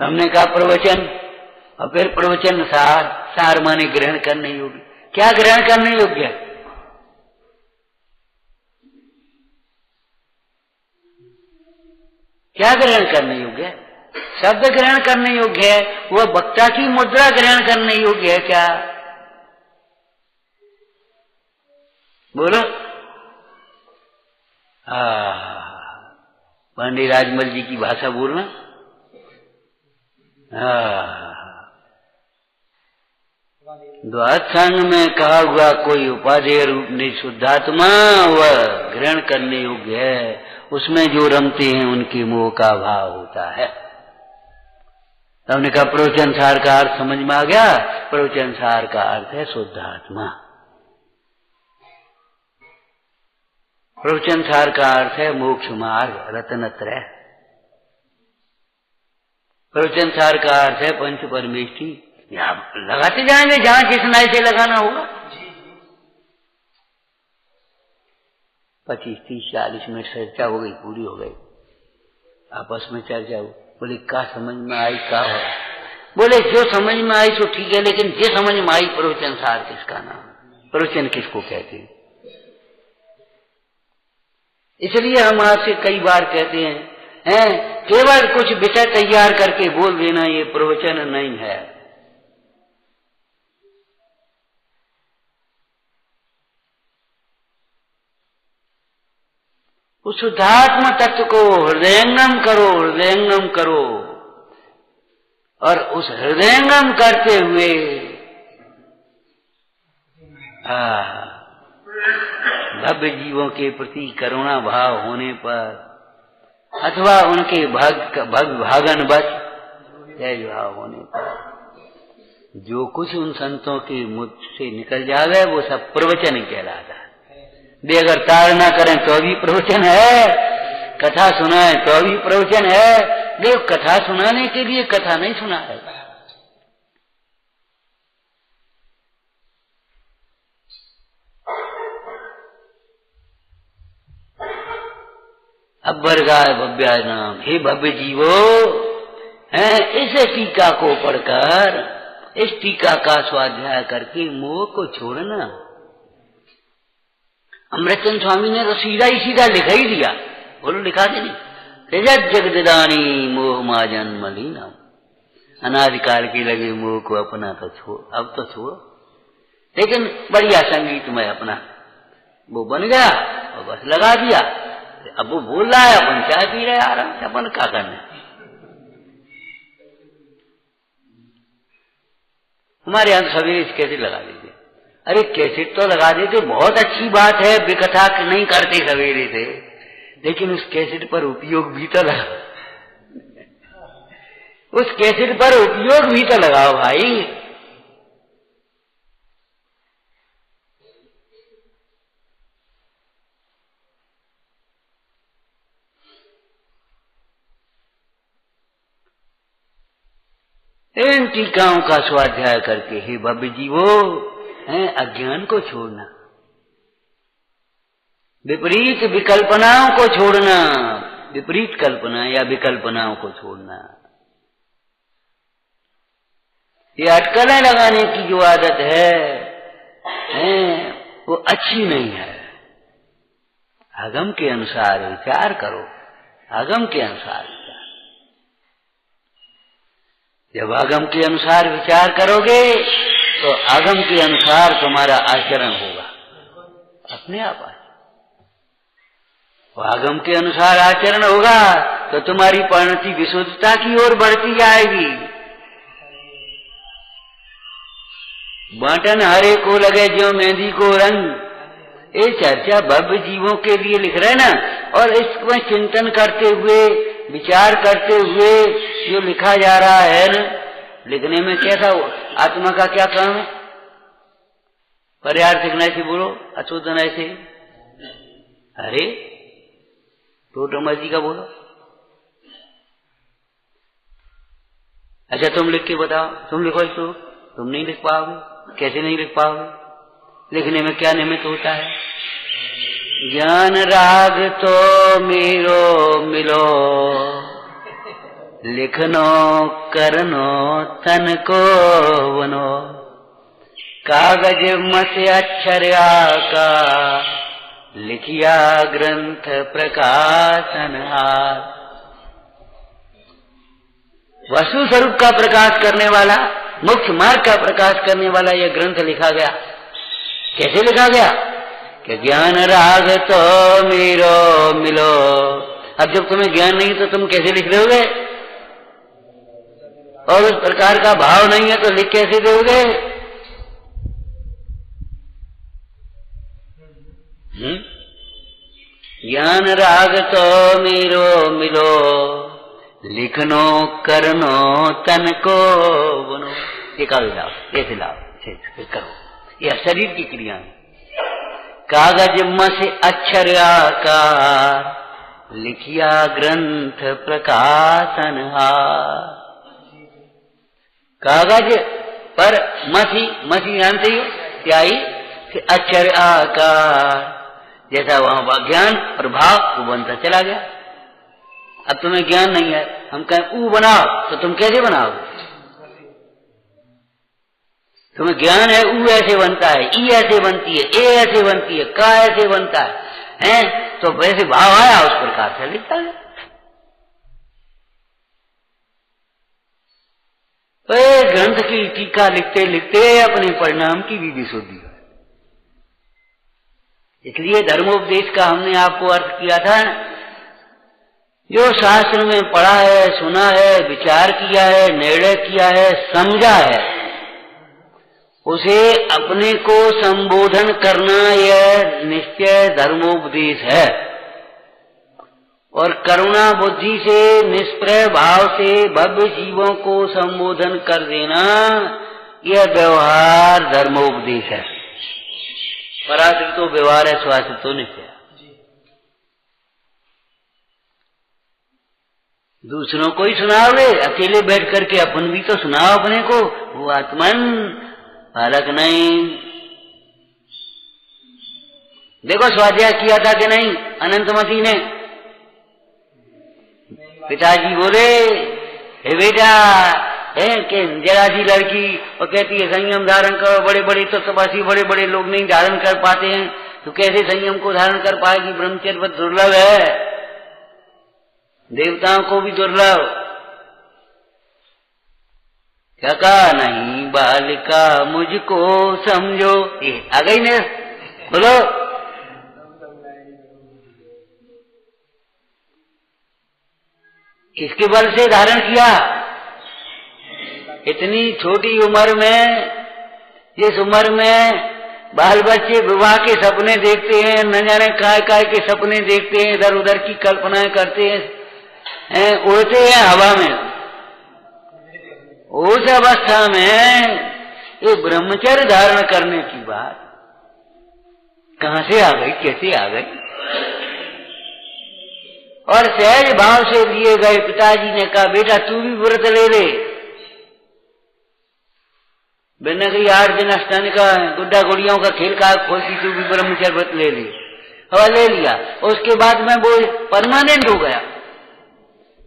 हमने कहा प्रवचन, और फिर प्रवचन सार, सार माने ग्रहण करने योग्य। क्या ग्रहण करने योग्य है? क्या ग्रहण करने योग्य है? शब्द ग्रहण करने योग्य है, वह वक्ता की मुद्रा ग्रहण करने योग्य है क्या? बोलो। पंडित राजमल जी की भाषा बोलना। द्वात्संग में कहा हुआ कोई उपादेय रूप नहीं शुद्धात्मा, वह ग्रहण करने योग्य है। उसमें जो रमते हैं उनके मोह का भाव होता है। हमने कहा प्रवचन सार का अर्थ समझ में आ गया। प्रवचन सार का अर्थ है शुद्धात्मा। प्रवचन सार का अर्थ है मोक्ष मार्ग, रत्नत्रय। प्रवचन सार का अर्थ है पंच परमेष्ठी। लगाते जाएंगे जहां जिस नाय से लगाना होगा। 25, 30, 40 मिनट चर्चा हो गई, पूरी हो गई। आपस में चर्चा हो, बोले क्या समझ में आई, क्या हो? बोले जो समझ में आई तो ठीक है, लेकिन जे समझ में आई प्रवचन सार किसका नाम, प्रवचन किसको कहते हैं? इसलिए हम आपसे कई बार कहते हैं केवल कुछ विषय तैयार करके बोल देना ये प्रवचन नहीं है। उस शुद्धात्म तत्व को हृदयंगम करो, हृदयंगम करो। और उस हृदयंगम करते हुए भव्य जीवों के प्रति करुणा भाव होने पर अथवा उनके भागनवश तेज भाव होने पर जो कुछ उन संतों के मुख से निकल जावे वो सब प्रवचन कहलाता है। वे अगर ताड़ ना करें तो भी प्रवचन है, कथा सुनाए तो भी प्रवचन है। वे कथा सुनाने के लिए कथा नहीं सुना है। अब वर्गाय भव्याय नाम, हे भव्य जीवो, इस टीका को पढ़कर, इस टीका का स्वाध्याय करके मोह को छोड़ना। अमृतचंद स्वामी ने तो सीधा ही सीधा लिखा ही दिया, बोलो लिखा दे नहीं, त्यजत जगदानी मोह माजन मलिनम, अनादिकाल के लगे मोह को अपना तो छोड़, अब तो छोड़ो। लेकिन बढ़िया संगीत में अपना वो बन गया और बस लगा दिया। अब वो बोल रहा है, अपन चाय पी रहे आराम से, अपन क्या करना। हमारे यहाँ सवेरे इस कैसेट लगा दीजिए। अरे कैसेट तो लगा देते, बहुत अच्छी बात है, बेकथा नहीं करते सवेरे से, लेकिन उस कैसेट पर उपयोग भी तो लगा, उस कैसेट पर उपयोग भी तो लगाओ भाई। इन टीकाओं का स्वाध्याय करके हे भव्य जीवो, अज्ञान को छोड़ना, विपरीत विकल्पनाओं को छोड़ना, विपरीत कल्पना या विकल्पनाओं को छोड़ना। ये अटकलें लगाने की जो आदत है वो अच्छी नहीं है। आगम के अनुसार विचार करो, आगम के अनुसार विचार। जब आगम के अनुसार विचार करोगे तो आगम के अनुसार तुम्हारा आचरण होगा, अपने आप आगम के अनुसार आचरण होगा तो तुम्हारी परिणति विशुद्धता की ओर बढ़ती जाएगी। बांटन हरे को लगे जो मेहंदी को रंग, ये चर्चा भव्य जीवों के लिए लिख रहे ना, और इसमें चिंतन करते हुए, विचार करते हुए जो लिखा जा रहा है न, लिखने में कैसा आत्मा का क्या काम है? पर्यार्थक नहीं से बोलो, अशुद्ध नहीं से, अरे तो मर्जी का बोलो। अच्छा तुम लिख के बताओ, तुम लिखो इसको, तुम नहीं लिख पाओगे, कैसे नहीं लिख पाओगे? लिखने में क्या निमित्त होता है? ज्ञान राग तो मेरो मिलो, लिखनो करनो तन को बनो, कागज मसे अक्षर का, लिखिया ग्रंथ प्रकाशन हार। वस्तु स्वरूप का प्रकाश करने वाला, मुख्य मार्ग का प्रकाश करने वाला यह ग्रंथ लिखा गया। कैसे लिखा गया? कि ज्ञान राग तो मेरो मिलो। अब जब तुम्हें ज्ञान नहीं तो तुम कैसे लिख दोगे? और उस प्रकार का भाव नहीं है तो लिख कैसे दोगे? ज्ञान राग तो मेरो मिलो, लिखनो करनो तन को बनो। एक लाओ, ऐसे लाओ, करो, यह शरीर की क्रिया है। कागज मस अक्षर आकार, लिखिया ग्रंथ प्रकाशन हार। कागज पर मसी जानते हो स्याही से अक्षर आकार, जैसा वहां ज्ञान और भाव वो बनता चला गया। अब तुम्हें ज्ञान नहीं है, हम कहें ऊ बनाओ तो तुम कैसे बनाओगे? तुम्हें ज्ञान है, ऊ ऐसे बनता है, ई ऐसे बनती है, ए ऐसे बनती है, का ऐसे बनता है, तो वैसे भाव आया उस प्रकार से लिखता है। तो ग्रंथ की टीका लिखते लिखते अपने परिणाम की भी विशुद्धि है। इसलिए धर्मोपदेश का हमने आपको अर्थ किया था जो शास्त्र में पढ़ा है, सुना है, विचार किया है, निर्णय किया है, समझा है, उसे अपने को संबोधन करना यह निश्चय धर्मोपदेश है। और करुणा बुद्धि से, निष्प्रय भाव से भव्य जीवों को संबोधन कर देना यह व्यवहार धर्मोपदेश है। पराश्रित तो व्यवहार है, स्वाश्रित तो निश्चय। दूसरों को ही सुनाओगे, अकेले बैठ करके अपन भी तो सुनाओ अपने को। वो आत्मन बालक नहीं। देखो स्वाध्याय किया था कि नहीं अनंतमती ने? पिताजी बोले, हे बेटा, है कि जरा सी लड़की और कहती है संयम धारण करो, बड़े बड़े तो तपस्वी बड़े बड़े लोग नहीं धारण कर पाते हैं, तो कैसे संयम को धारण कर पाएगी? ब्रह्मचर्य बहुत दुर्लभ है, देवताओं को भी दुर्लभ। क्या कहा? नहीं बालिका मुझको समझो। आ गई ने, बोलो। किसके बल से धारण किया? इतनी छोटी उम्र में, जिस उम्र में बाल बच्चे विवाह के सपने देखते हैं, न जाने काय काय के सपने देखते हैं, इधर उधर की कल्पनाएं करते हैं, उड़ते हैं हवा में। उस अवस्था में ये ब्रह्मचर्य धारण करने की बात कहां से आ गई, कैसे आ गई? और सहज भाव से लिए गए। पिताजी ने कहा, बेटा तू भी व्रत ले ले। बिना कही 8 दिन अष्टांग का गुड्डा गुड़ियों का खेल का खोलती, तू भी ब्रह्मचर्य व्रत ले ली। और ले लिया। उसके बाद में वो परमानेंट हो गया।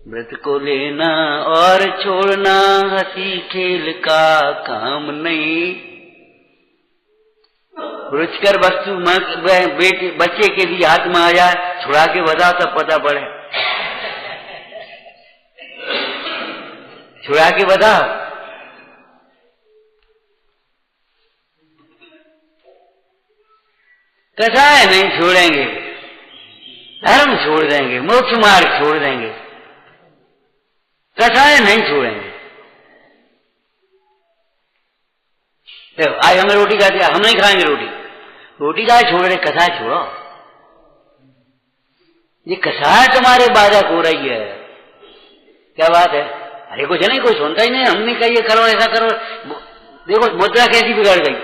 व्रत को लेना और छोड़ना हंसी खेल का काम नहीं। रुचकर वस्तु बेटे बच्चे के लिए हाथ में आ जाए, छुड़ा के बताओ तब पता पड़े। छुड़ा के बताओ। कसाय नहीं छोड़ेंगे, धर्म छोड़ देंगे, मोक्ष मार्ग छोड़ देंगे, कसाय नहीं छोड़ेंगे। देखो आज हमें रोटी खाते, हम नहीं खाएंगे रोटी। रोटी का छोड़ रहे, कसाय छोड़ो। ये कसाय तुम्हारे बाधक हो रही है। क्या बात है? अरे कुछ नहीं, कोई सुनता ही नहीं। हमने कहा ये करो, ऐसा करो। देखो मुद्रा कैसी बिगड़ गई।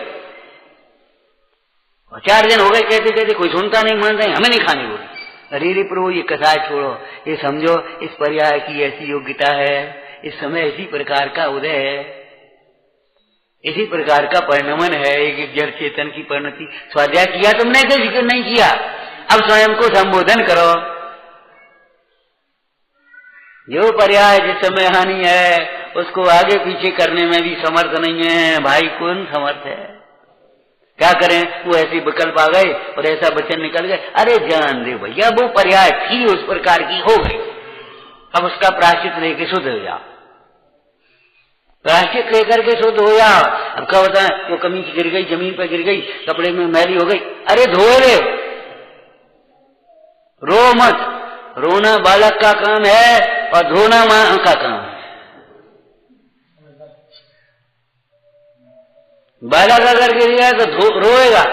और 4 दिन हो गए कहते कहते, कोई सुनता नहीं, मानता नहीं, हमें नहीं खानी रोटी। अरे रे प्रभु, ये कसाय छोड़ो। ये समझो इस पर्याय की ऐसी योग्यता है, इस समय इसी प्रकार का उदय है, इसी प्रकार का परिणमन है, एक जड़ चेतन की परिणति। स्वाध्याय किया तुमने कि जिक्र नहीं किया? अब स्वयं को संबोधन करो। जो पर्याय जिस समय हानि है, उसको आगे पीछे करने में भी समर्थ नहीं है। भाई कौन समर्थ है? क्या करें? वो ऐसे विकल्प आ गए और ऐसा वचन निकल गए। अरे जान दे भैया, वो पर्याय थी उस प्रकार की, हो गई। अब उसका प्रायश्चित लेके शुद्ध हो जाओ। प्रायश्चित लेकर के शुद्ध हो जाओ। अब क्या होता है? वो कमीज गिर गई, जमीन पर गिर गई, कपड़े में मैली हो गई, अरे धो ले, रो मत। रोना बालक का काम है और धोना मां का काम है। बालक अगर गिर गया तो रोएगा,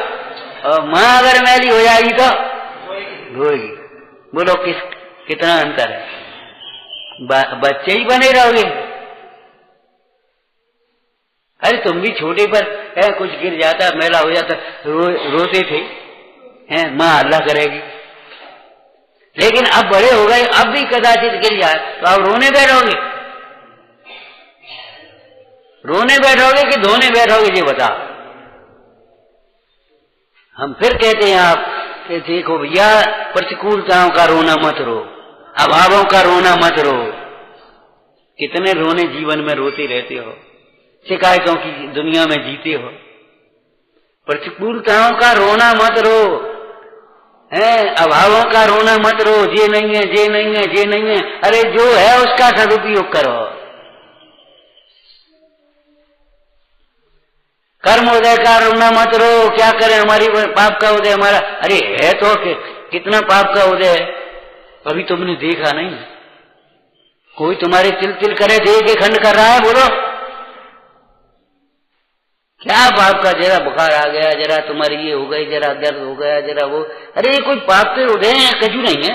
और मां अगर मैली हो जाएगी तो रोएगी। बोलो कितना अंतर है? बच्चे ही बने रहोगे। अरे तुम भी छोटे पर है, कुछ गिर जाता, मैला हो जाता, रोते थे, हैं मां हल्ला करेगी। लेकिन अब बड़े हो गए, अब भी कदाचित गिर जाए तो अब रोने बैठोगे? रोने बैठोगे कि धोने बैठोगे? ये बताओ। हम फिर कहते हैं आप कि देखो भैया, प्रतिकूलताओं का रोना मत रो, अभावों का रोना मत रो। कितने रोने जीवन में रोते रहते हो, शिकायतों की दुनिया में जीते हो। प्रतिकूलताओं का रोना मत रो, अभावों का रोना मत रो। ये नहीं है, ये नहीं है, ये नहीं है। अरे जो है उसका सदुपयोग करो। कर्म उदय का रोना मत रो। क्या करें, हमारी पाप का उदय हमारा, अरे है तो कितना पाप का उदय है, अभी तुमने देखा नहीं। कोई तुम्हारे तिल तिल करे दे के खंड कर रहा है, बोलो क्या पाप का? जरा बुखार आ गया, जरा तुम्हारी ये हो गई, जरा दर्द हो गया, जरा वो, अरे ये कोई पाप के उदय हैं? कजू नहीं है।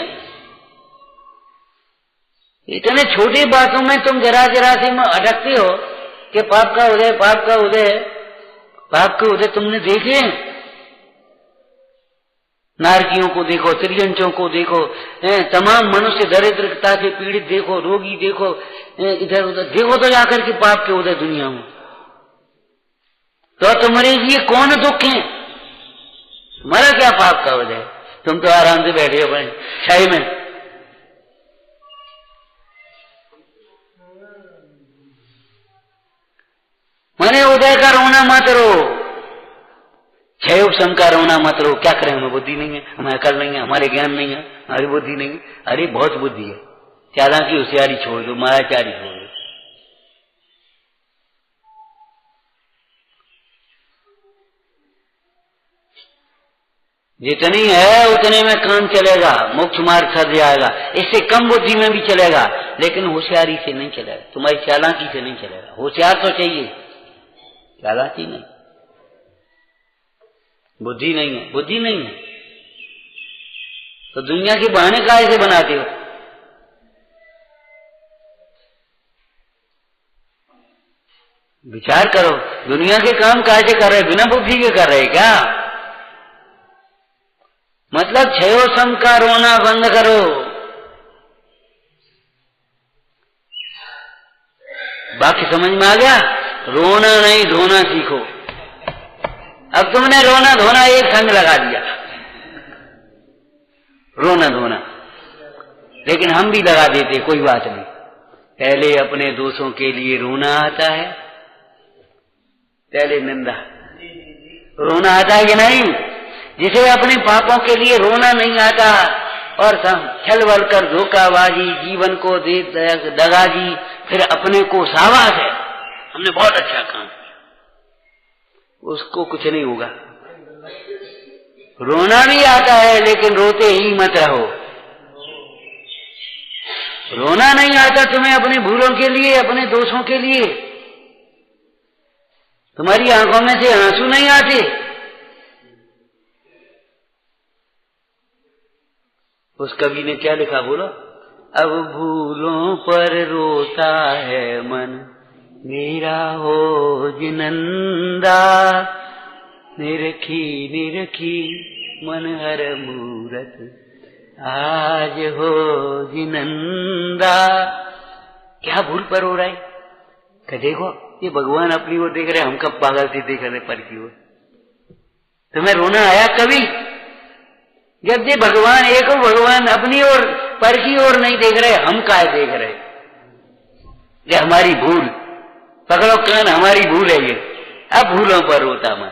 इतने छोटी बातों में तुम जरा जरा से अटकते हो कि पाप का उदय, पाप का उदय। पाप के उदय तुमने देखे? नारकियों को देखो, त्रियंचों को देखो, तमाम मनुष्य दरिद्रता से पीड़ित देखो, रोगी देखो, इधर उधर देखो तो जाकर के पाप के उदय दुनिया में। तो तुम्हारे लिए कौन दुख है? तुम्हारा क्या पाप का उदय? तुम तो आराम से बैठे हो भाई छाई में। मैंने उदय का रोना मत रो, क्षय उपशम का रोना मत रो। क्या करें, हमें बुद्धि नहीं है, हमें अकल नहीं है, हमारे ज्ञान नहीं है, हमारी बुद्धि नहीं है। अरे बहुत बुद्धि है, ज्यादा की होशियारी छोड़ दो, मायाचारी छोड़ दो। जितनी है उतने में काम चलेगा, मोक्ष मार्ग सज जाएगा। इससे कम बुद्धि में भी चलेगा, लेकिन होशियारी से नहीं चलेगा, तुम्हारी चालाकी से नहीं चलेगा। होशियार तो चाहिए, चालाकी नहीं। बुद्धि नहीं है, बुद्धि नहीं है तो दुनिया के बहाने काहे से बनाते हो? विचार करो, दुनिया के काम काहे से कर रहे? बिना बुद्धि के कर रहे क्या? मतलब क्षयोसम का रोना बंद करो। बाकी समझ में आ गया? रोना नहीं धोना सीखो। अब तुमने रोना धोना एक संग लगा दिया, रोना धोना। लेकिन हम भी लगा देते, कोई बात नहीं। पहले अपने दोषों के लिए रोना आता है, पहले निंदा। रोना आता है कि नहीं? जिसे अपने पापों के लिए रोना नहीं आता और छल बल कर धोखाबाजी, जीवन को दे दगाजी, फिर अपने को शाबाश है, हमने बहुत अच्छा काम किया, उसको कुछ नहीं होगा। रोना भी आता है, लेकिन रोते ही मत रहो। रोना नहीं आता तुम्हें अपने भूलों के लिए, अपने दोषों के लिए। तुम्हारी आंखों में से आंसू नहीं आते। उस कवि ने क्या लिखा बोलो? अब भूलों पर रोता है मन मेरा हो जिनंदा, निरखी निरखी मन हर मूरत आज हो जिनंदा। क्या भूल पर हो रहा है? क्या देखो, ये भगवान अपनी ओर देख रहे, हम कब पागल से देख रहे पर की ओर। तुम्हें रोना आया कभी? जब ये भगवान एक हो, भगवान अपनी ओर पर की ओर नहीं देख रहे, हम काहे देख रहे? ये हमारी भूल, पकड़ो कान, हमारी भूल है ये। अब भूलों पर रोता मैं।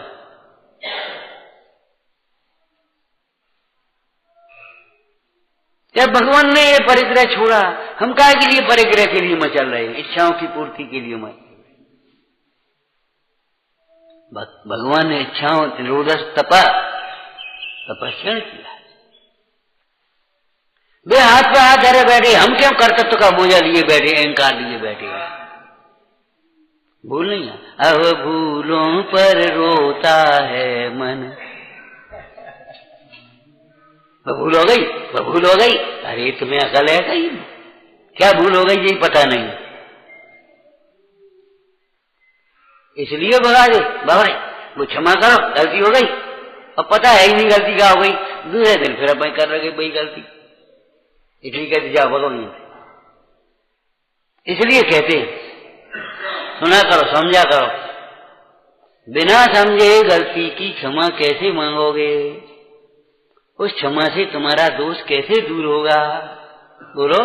जब भगवान ने ये परिग्रह छोड़ा, हम काहे के लिए परिग्रह के लिए मचल रहे? इच्छाओं की पूर्ति के लिए मत। भगवान ने इच्छाओं निरोधस तपस्या किया। वे हाथ पे हाथ धरे बैठे, हम क्यों कर्तव्य का बोझा लिए बैठे, अहंकार लिए बैठे? भूल नहीं है। अब भूलों पर रोता है मन। भूल हो गई, भूल हो गई। अरे तुम्हें अकल है कहीं? क्या भूल हो गई यही पता नहीं, इसलिए भगा दे। बाबा वो क्षमा करो, गलती हो गई। अब पता है ही नहीं गलती क्या हो गई, दूसरे दिन फिर अपन कर रहे वही गलती, इसलिए कहते जाओ भगो नहीं। इसलिए कहते सुना करो, समझा करो। बिना समझे गलती की क्षमा कैसे मांगोगे? उस क्षमा से तुम्हारा दोष कैसे दूर होगा? बोलो,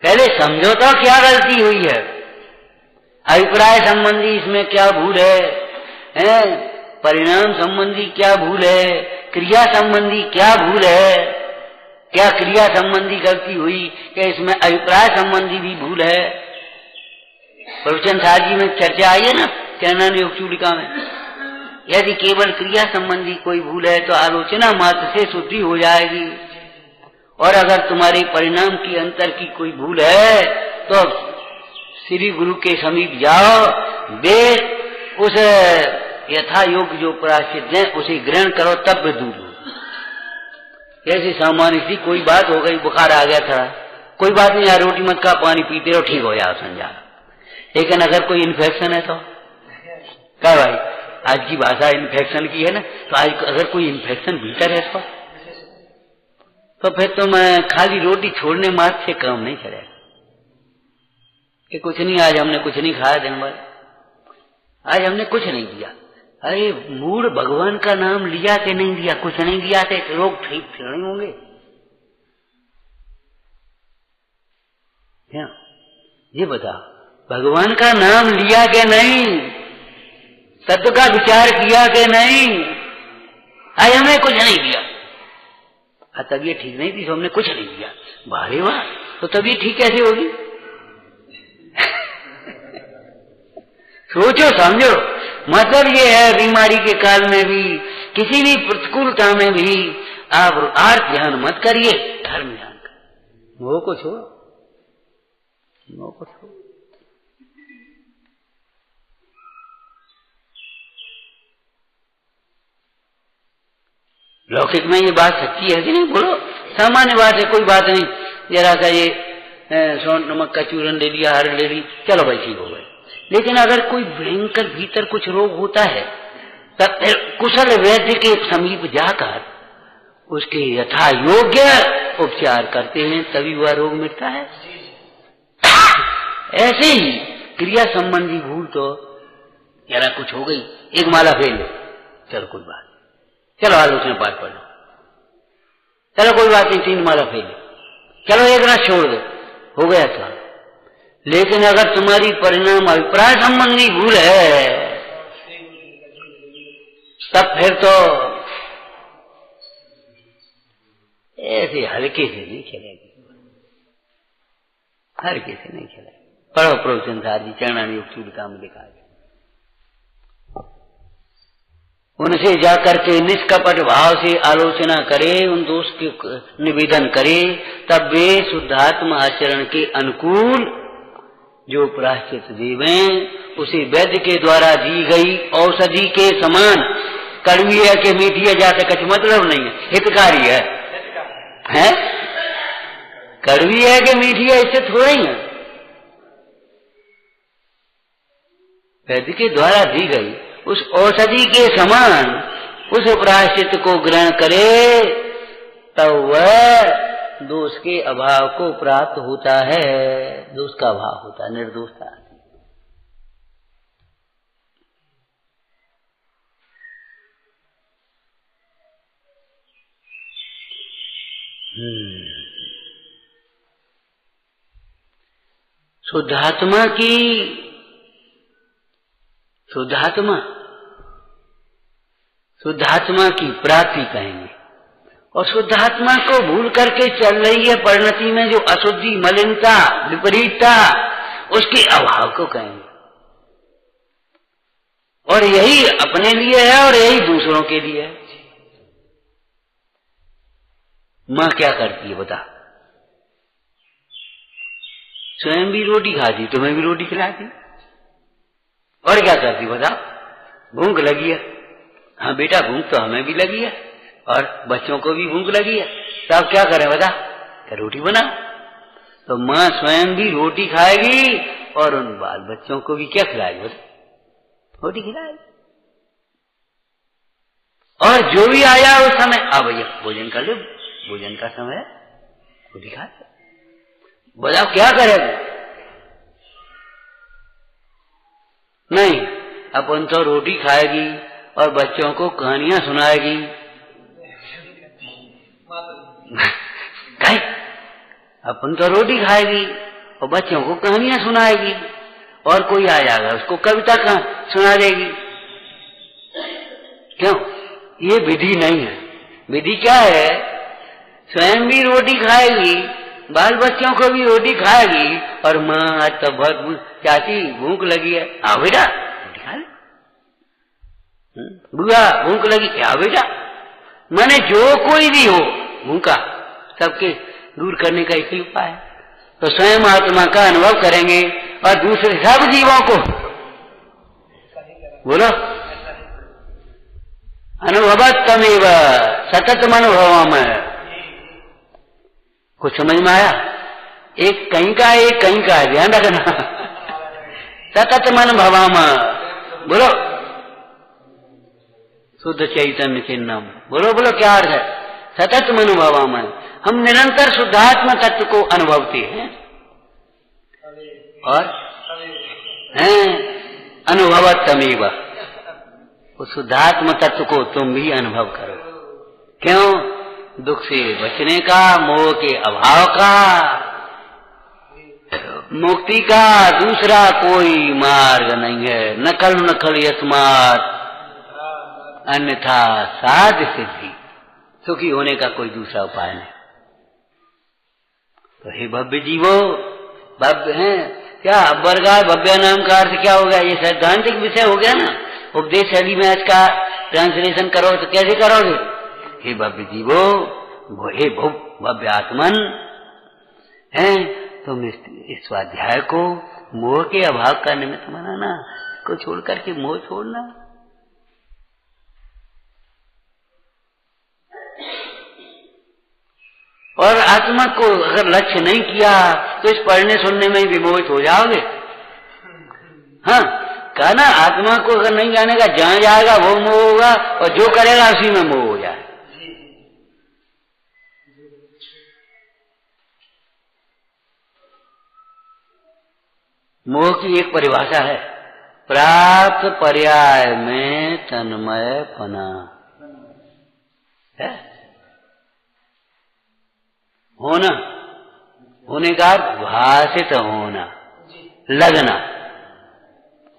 पहले समझो तो क्या गलती हुई है, अभिप्राय संबंधी इसमें क्या भूल है, परिणाम संबंधी क्या भूल है, क्रिया संबंधी क्या भूल है, क्या क्रिया संबंधी गलती हुई, क्या इसमें अभिप्राय संबंधी भी भूल है? प्रवचन साहब जी में चर्चा आई है ना, कहना ने उपचूलिका में, यदि केवल क्रिया संबंधी कोई भूल है तो आलोचना मात्र से शुद्धि हो जाएगी। और अगर तुम्हारे परिणाम की अंतर की कोई भूल है तो श्री गुरु के समीप जाओ, वे उस यथा योग जो प्रायश्चित है उसे ग्रहण करो, तब भी दूर हो। जैसे सामान्य सी कोई बात हो गई, बुखार आ गया था, कोई बात नहीं यार, रोटी मत खा, पानी पीते रहो, ठीक हो जाओ समझा। लेकिन अगर कोई इन्फेक्शन है तो क्या भाई, आज की भाषा इन्फेक्शन की है ना, तो आज अगर कोई इन्फेक्शन भीतर है तो फिर तुम खाली रोटी छोड़ने मात्र से काम नहीं चलेगा कि कुछ नहीं, आज हमने कुछ नहीं खाया दिन भर, आज हमने कुछ नहीं किया। अरे मूड भगवान का नाम लिया कि नहीं लिया, कुछ नहीं लिया थे तो रोग ठीक नहीं होंगे क्या? ये बता, भगवान का नाम लिया कि नहीं, तत्व का विचार किया कि नहीं? आज हमने कुछ नहीं किया, तबीयत ठीक नहीं थी तो हमने कुछ नहीं किया। वाह वाह, तो तबीयत ठीक कैसे होगी? सोचो समझो, मतलब ये है बीमारी के काल में भी, किसी भी प्रतिकूलता में भी आप आर्थ ध्यान मत करिए, धर्म ध्यान करिए। मोह को छोड़ो, मोह को छोड़ो। लौकिक में ये बात सच्ची है कि नहीं? बोलो, सामान्य बात है, कोई बात नहीं, जरा सा ये सोन नमक का चूरन ले लिया, हर ले ली, चलो भाई ठीक हो गए। लेकिन अगर कोई भयंकर भीतर कुछ रोग होता है तब कुशल वैद्य के समीप जाकर उसके यथा योग्य उपचार करते हैं, तभी वह रोग मिटता है। ऐसे ही क्रिया संबंधी भूल तो जरा कुछ हो गई, एक माला फेल लो, चलो कोई बात, चलो आलोचना पाठ पढ़ लो, चलो कोई बात नहीं, 3 माला फेल लो, चलो एक रात छोड़ दो, हो गया था। लेकिन अगर तुम्हारी परिणाम अभिप्राय संबंधी भूल है तब फिर तो ऐसे हल्के से नहीं चलेगी, हल्के से नहीं चलेगी। पढ़ो प्रवचन जी चरणानी उपचूड़िका में लिखा है, उनसे जाकर के निष्कपट भाव से आलोचना करे, उन दोष के निवेदन करे, तब वे शुद्धात्म आचरण के अनुकूल जो प्रायश्चित देवें उसे वैद्य के द्वारा दी गई औषधि के समान, कड़वी है कि मीठी है जाते कुछ मतलब नहीं है, हितकारी है? कड़वी है कि मीठी है इससे थोड़ी है, वैद्य के द्वारा दी गई उस औषधि के समान उस प्रायश्चित को ग्रहण करे, तब वह दोष के अभाव को प्राप्त होता है। दोष का अभाव होता है, निर्दोषता। शुद्धात्मा की प्राप्ति कहेंगे, और शुद्धात्मा को भूल करके चल रही है परिणति में जो अशुद्धि, मलिनता, विपरीतता, उसके अभाव को कहेंगे। और यही अपने लिए है और यही दूसरों के लिए है। मां क्या करती है बता? स्वयं भी रोटी खाती, तुम्हें भी रोटी खिलाती, और क्या करती बता? भूख लगी है, हाँ बेटा भूख तो हमें भी लगी है और बच्चों को भी भूख लगी है, तो आप क्या करें बता? रोटी बना। तो मां स्वयं भी रोटी खाएगी और उन बाल बच्चों को भी क्या खिलाएगी बता? रोटी खिलाएगी। और जो भी आया उस समय, आ भैया भोजन कर लो, भोजन का समय है, रोटी खा लो। बताओ क्या करेगा? नहीं, अपन तो रोटी खाएगी और बच्चों को कहानियां सुनाएगी। अपन तो रोटी खाएगी और बच्चों को कहानियां सुनाएगी, और कोई आ जाएगा उसको कविता सुना देगी। क्यों? ये विधि नहीं है। विधि क्या है? स्वयं भी रोटी खाएगी, बाल बच्चों को भी रोटी खाएगी, और माँ आज तो बहुत चाची भूख लगी है, आओ बेटा रोटी खा ले। बुआ भूख लगी, क्या बेटा? माने जो कोई भी हो भूखा, सबके दूर करने का एक ही उपाय है। तो स्वयं आत्मा का अनुभव करेंगे और दूसरे सब जीवों को बोलो अनुभवत्तमेव सततम अनुभवम। कुछ समझ में आया? एक कहीं का है, एक कहीं का है, ध्यान रखना। सततम अनुभवम बोलो शुद्ध चैतन्य चिन्हम। बोलो बोलो क्या अर्थ है? सततम अनुभवम। हम निरंतर शुद्धात्म तत्व को अनुभवते हैं और अनुभवत्तमेव, उस शुद्धात्म तत्व को तुम भी अनुभव करो। क्यों? दुख से बचने का, मोह के अभाव का, मुक्ति का दूसरा कोई मार्ग नहीं है। नकल नकल यस्मात् अन्यथा साध सिद्धि, सुखी होने का कोई दूसरा उपाय नहीं। तो हे भव्य जीवो, भव्य हैं क्या? अब्बरगाय भव्य नाम का अर्थ क्या हो गया? ये सैद्धांतिक विषय हो गया ना। उपदेश शैली में इसका ट्रांसलेशन करो तो कैसे करोगे? हे भव्य जीवो, हे भव्य आत्मन हैं, तुम इस स्वाध्याय को मोह के अभाव का निमित्त बनाना, इसको छोड़ करके मोह छोड़ना। और आत्मा को अगर लक्ष्य नहीं किया तो इस पढ़ने सुनने में ही विमोहित हो जाओगे। हाँ, कहा ना, आत्मा को अगर नहीं जानेगा, जहां जाएगा वो मोह होगा और जो करेगा उसी में मोह हो जाए। मोह की एक परिभाषा है, प्राप्त पर्याय में तन्मय पना है। होना, होने का भाषित होना, लगना,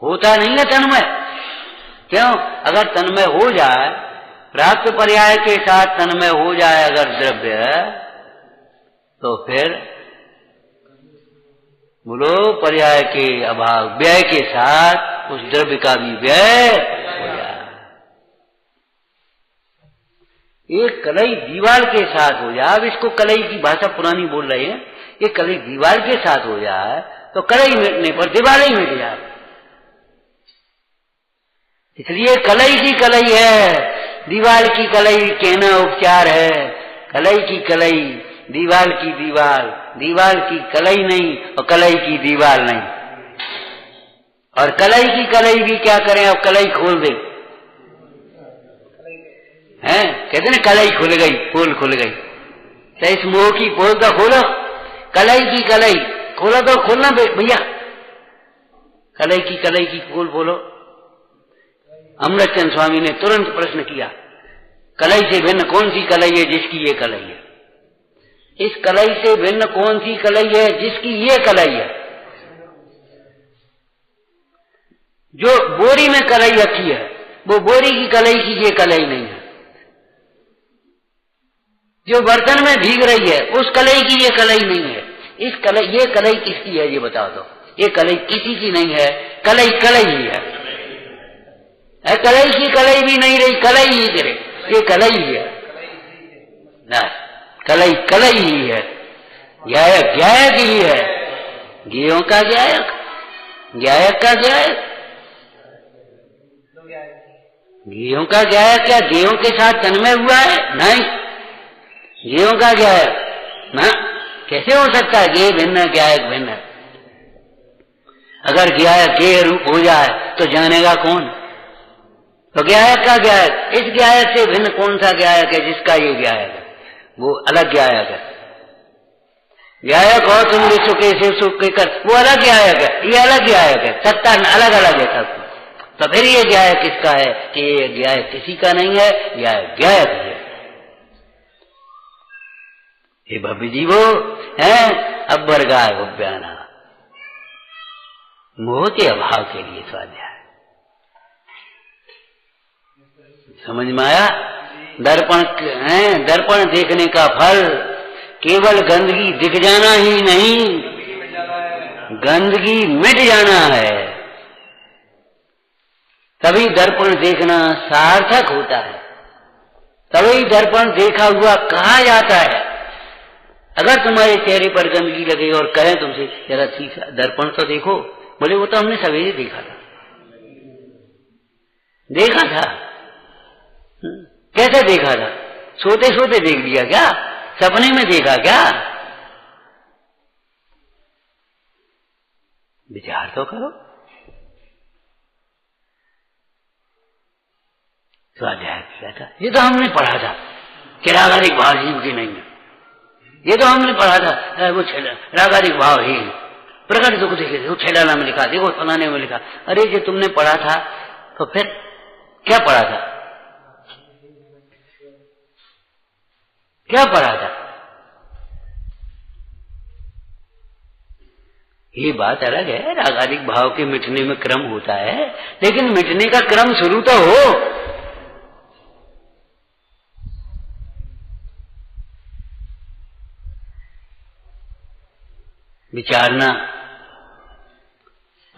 होता नहीं है तन्मय। क्यों? अगर तन्मय हो जाए, प्राप्त पर्याय के साथ तन्मय हो जाए अगर द्रव्य, तो फिर बोलो पर्याय के अभाव, व्यय के साथ उस द्रव्य का भी व्यय हो जाए। एक कलई दीवार के साथ हो जाए, अब इसको कलई की भाषा पुरानी बोल रहे हैं, ये कलई दीवार के साथ हो जाए तो कलई मिटने पर दीवार ही मिट जाए। इसलिए कलई की कलई है, दीवार की कलई कहना उपचार है। कलई की कलई, दीवार की दीवार, दीवार की कलई नहीं और कलई की दीवार नहीं। और कलई की कलई भी क्या करें, अब कलई खोल दे हैं, कहते ना कलई खुल गई, पोल खुल गई। तो इस मोह की पोल तो खोलो, कलई की कलई खोलो तो खोलना भैया, कलई की पोल बोलो। अमृतचंद स्वामी ने तुरंत प्रश्न किया, कलई से भिन्न कौन सी कलई है जिसकी ये कलई है? इस कलई से भिन्न कौन सी कलई है जिसकी ये कलई है? जो बोरी में कलई रखी है वो बोरी की कलई की ये कलई नहीं है। जो बर्तन में भीग रही है उस कलई की ये कलई नहीं है। इस कलई, ये कलई किसकी है ये बताओ तो? ये कलई किसी की नहीं है, कलई कलई ही है। कलई की कलई भी नहीं रही, कलई ही करे, ये कलई ही है ना, कलई कलई ही है। गायक गायक ही है, गेयों का गायक, गायक का गायक, गेयों का गायक क्या गेयों के साथ तन्मय हुआ है? नहीं, गेयों का गायक ना, कैसे हो सकता है? गे भिन्न गायक भिन्न। अगर गायक गे रूप हो जाए तो जानेगा कौन? तो गायक का गायक, इस गायक से भिन्न कौन सा गायक है जिसका ये गायक है? वो अलग गायक है। गायक और तुम सुखे से सुख के कर, वो अलग गायक है, ये अलग गायक है, सत्ता अलग अलग है सब। तो फिर ये गायक किसका है कि ये गायक किसी का नहीं है, गायक गायक है। ये भव्य जीवो है अब्बर गाय भव्याना, मोह के अभाव के लिए स्वाध्याय समझ में आया? दर्पण है, दर्पण देखने का फल केवल गंदगी दिख जाना ही नहीं, गंदगी मिट जाना है, तभी दर्पण देखना सार्थक होता है। तभी दर्पण देखा हुआ कहा जाता है। अगर तुम्हारे चेहरे पर गंदगी लगे और कहें तुमसे जरा शीशा दर्पण तो देखो, बोले वो तो हमने सवेरे देखा था। देखा था? कैसे देखा था? सोते सोते देख लिया क्या? सपने में देखा क्या? विचार तो करो। स्वाध्याय किया था, ये तो हमने पढ़ा था कि रागारिक भाव जीव की नहीं है। ये तो हमने पढ़ा था वो रागारिक भाव ही प्रकट दुख देखे, वो छेलाना में लिखा, देखो फलाने में लिखा। अरे ये तुमने पढ़ा था तो फिर क्या पढ़ा था? क्या पढ़ा था? ये बात अलग है, रागारिक भाव के मिटने में क्रम होता है, लेकिन मिटने का क्रम शुरू तो हो। विचारना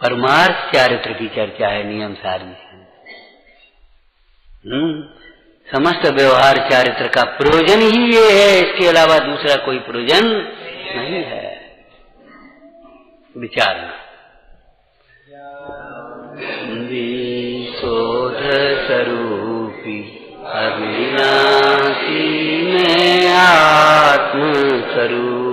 परमार्थ चारित्र की चर्चा है, नियम सारी है। समस्त व्यवहार चारित्र का प्रयोजन ही ये है, इसके अलावा दूसरा कोई प्रयोजन नहीं है। विचारना शोध स्वरूपी अविनाशी में आत्म स्वरूप